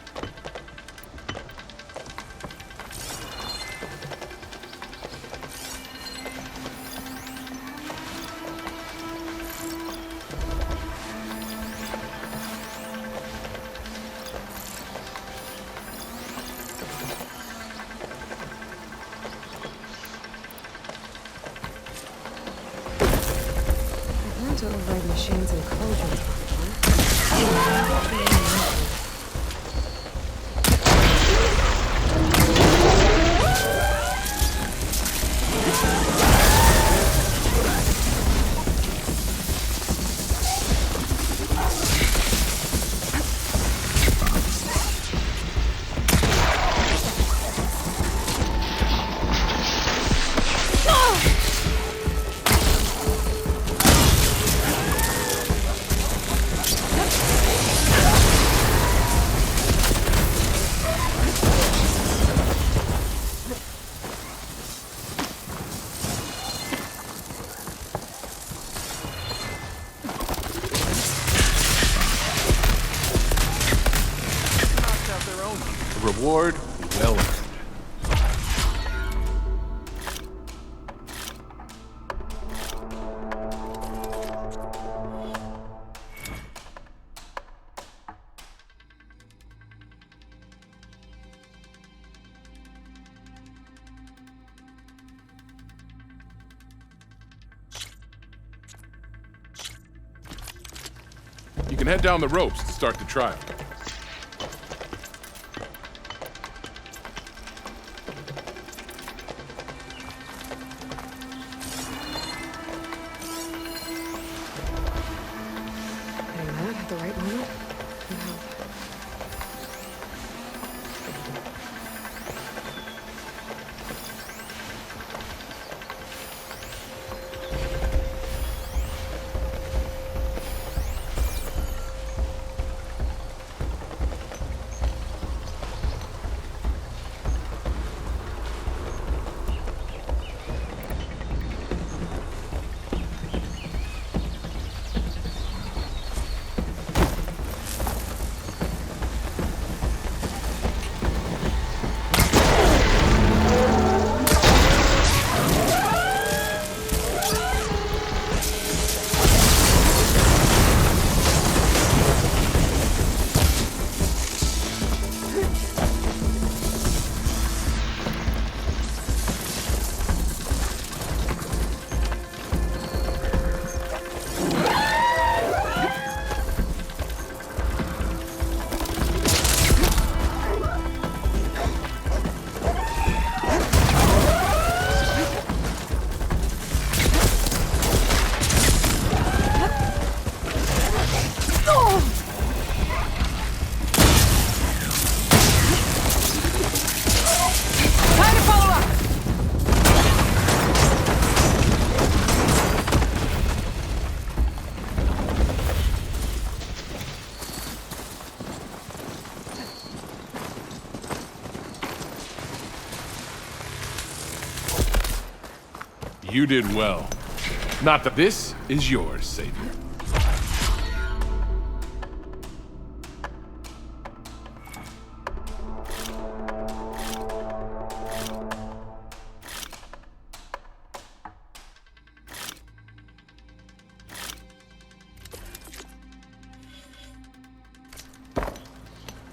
To override machines and cauldrons. Reward well earned. You can head down the ropes to start the trial. At the right moment? No. You did well. Not that this is yours, Savior.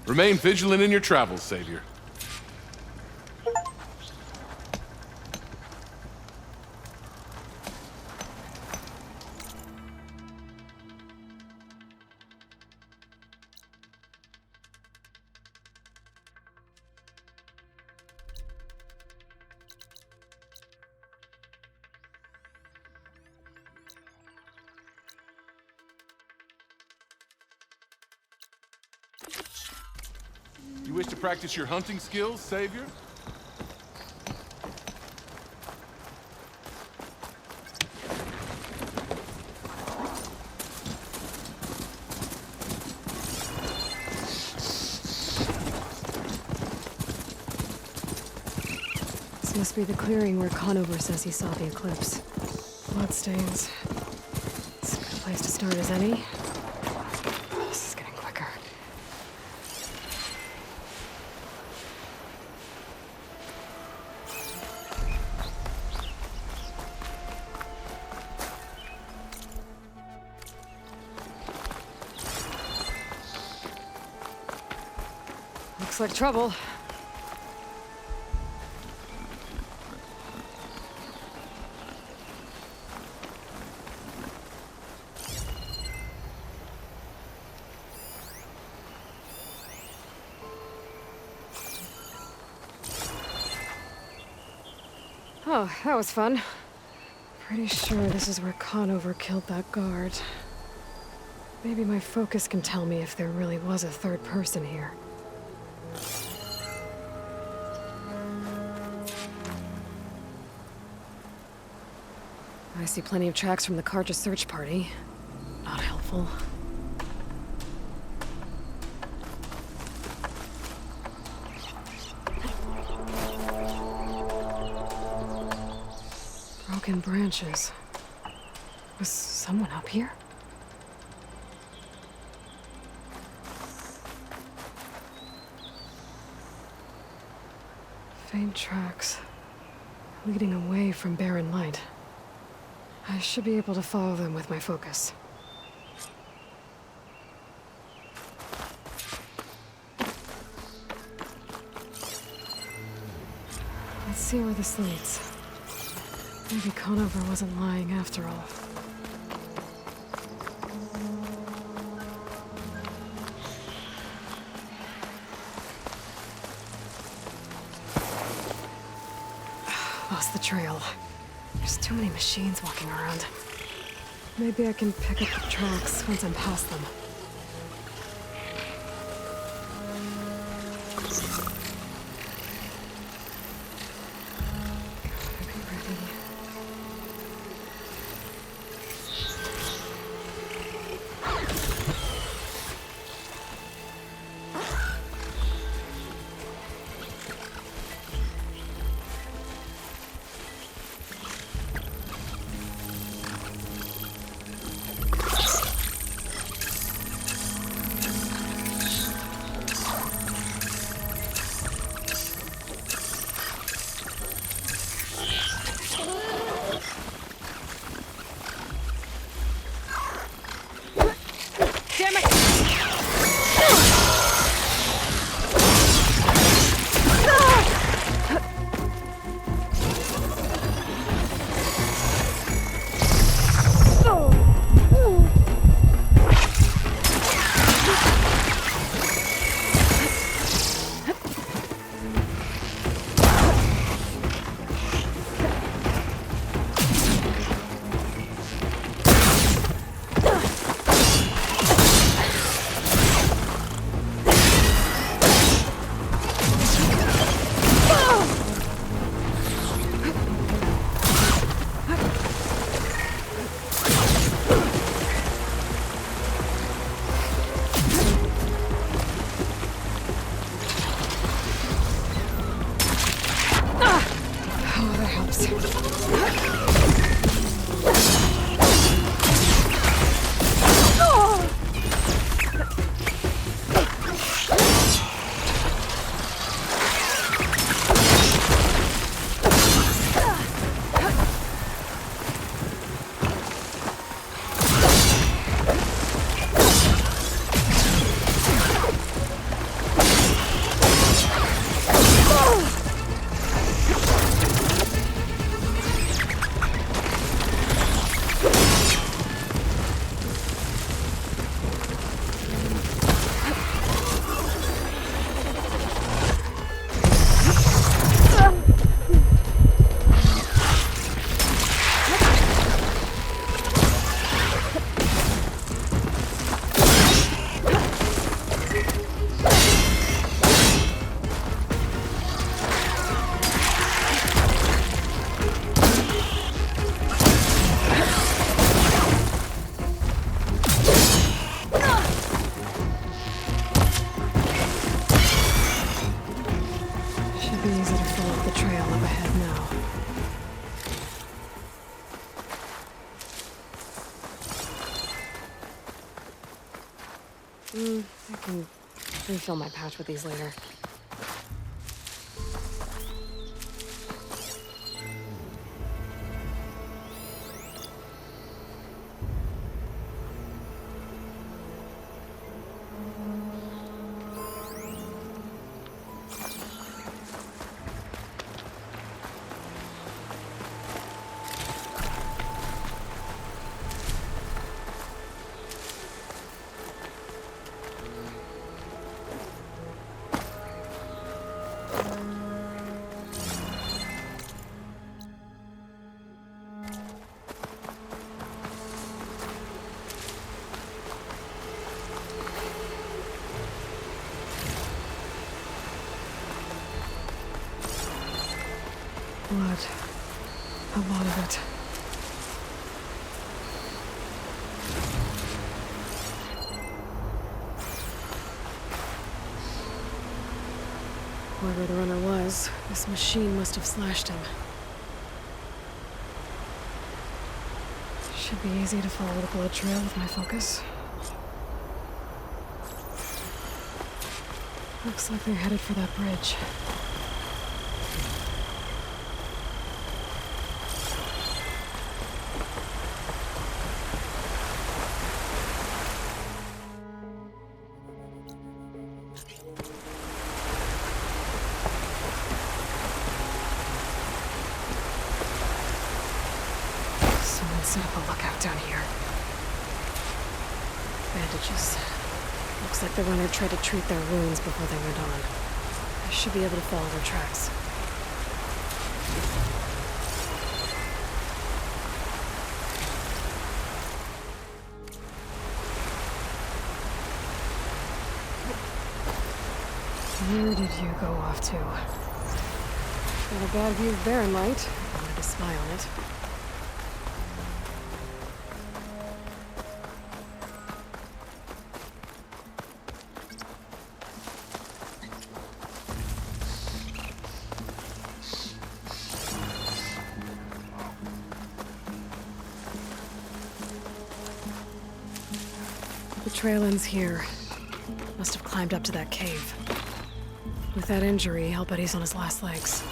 Remain vigilant in your travels, Savior. You wish to practice your hunting skills, Savior? This must be the clearing where Conover says he saw the eclipse. Bloodstains. It's a good place to start as any. Looks like trouble. Oh, that was fun. Pretty sure this is where Conover killed that guard. Maybe my focus can tell me if there really was a third person here. I see plenty of tracks from the Karja search party. Not helpful. Broken branches. Was someone up here? Faint tracks, leading away from barren light. I should be able to follow them with my focus. Let's see where this leads. Maybe Conover wasn't lying after all. Lost the trail. There's too many machines walking around. Maybe I can pick up the tracks once I'm past them. Gotta be ready. Damn it! Oh, that helps. Should be easy to follow the trail up ahead now. I can refill my pouch with these later. Blood. A lot of it. Whoever the runner was, this machine must have slashed him. Should be easy to follow the blood trail with my focus. Looks like they're headed for that bridge. Someone set up a lookout down here. Bandages. Looks like the runner tried to treat their wounds before they went on. I should be able to follow their tracks. Where did you go off to? Got a bad view of Barren Light. Wanted to spy on it. The trail ends here. Must have climbed up to that cave. With that injury, I'll bet he's on his last legs.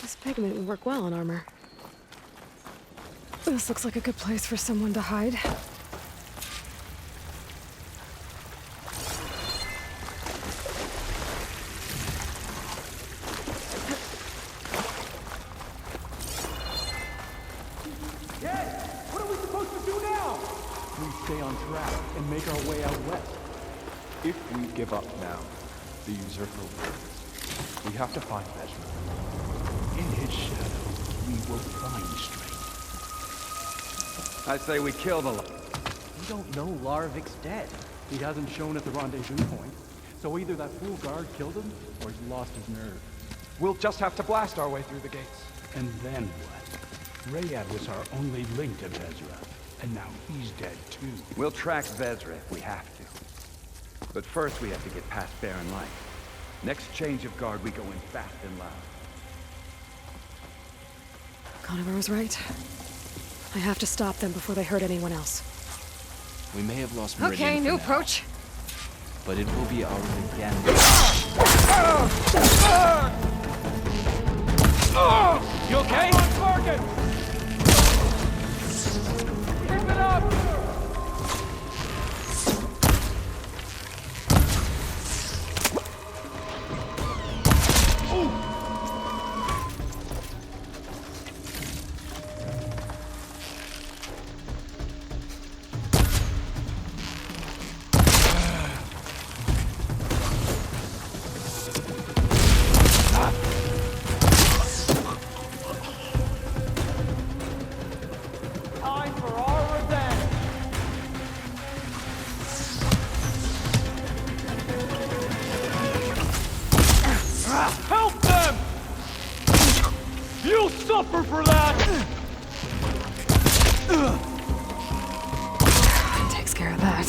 This pigment would work well on armor. This looks like a good place for someone to hide. What are we supposed to do now? We stay on track and make our way out west. If we give up now, the usurper wins. We have to find Ezra. In his shadow, we will find strength. I say we kill the... We don't know Larvik's dead. He hasn't shown at the rendezvous point. So either that fool guard killed him, or he's lost his nerve. We'll just have to blast our way through the gates. And then what? Rayad was our only link to Vezra, and now he's dead too. We'll track Vezra if we have to. But first we have to get past Barren Light. Next change of guard, we go in fast and loud. Conover was right. I have to stop them before they hurt anyone else. We may have lost Meridian Okay, for new now, approach. but it will be ours again. You okay? Keep it up! Time for our revenge! Help them! You'll suffer for that! Takes care of that.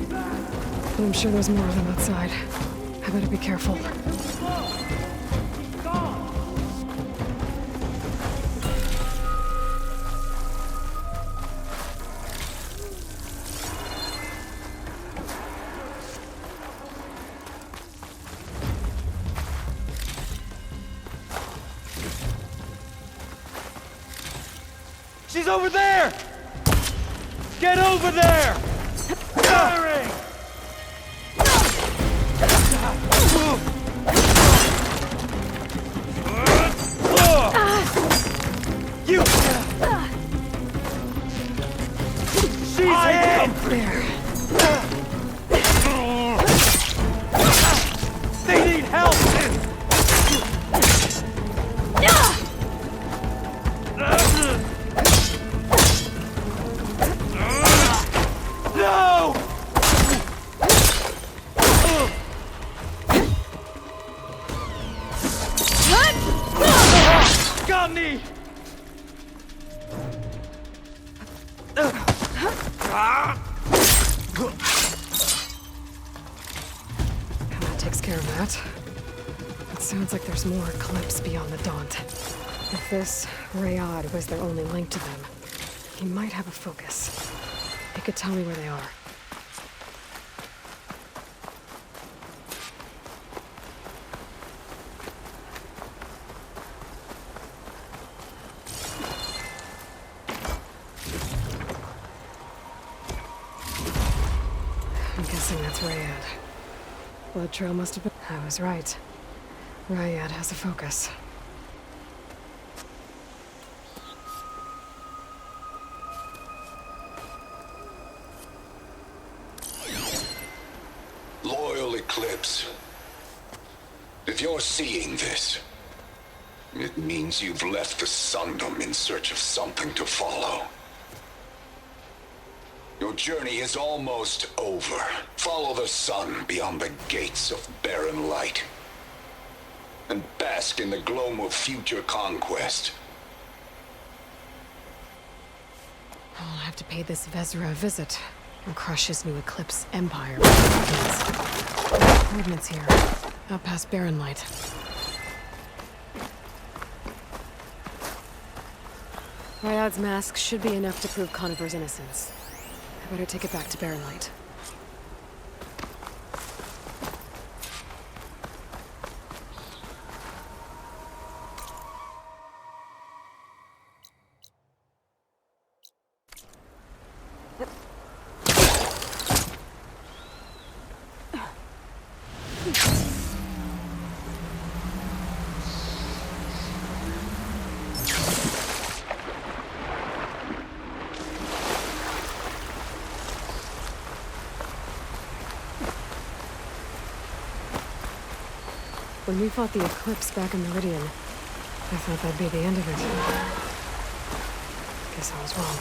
But I'm sure there's more of them outside. I better be careful. She's over there! Get over there! Firing! You! She's in! There. on me! That takes care of that. It sounds like there's more Eclipse beyond the Daunt. If this Rayad was their only link to them, he might have a focus. He could tell me where they are. I'm guessing that's Rayad. Blood trail must have been... I was right. Rayad has a focus. Loyal Eclipse. If you're seeing this, it means you've left the Sundom in search of something to follow. Your journey is almost over. Follow the sun beyond the gates of barren light, and bask in the gloam of future conquest. I'll have to pay this Vezra a visit and crush his new Eclipse empire. Movements here, out past Barren Light. Ryad's mask should be enough to prove Conifer's innocence. I better take it back to Barren Light. When we fought the Eclipse back in Meridian, I thought that'd be the end of it. Guess I was wrong.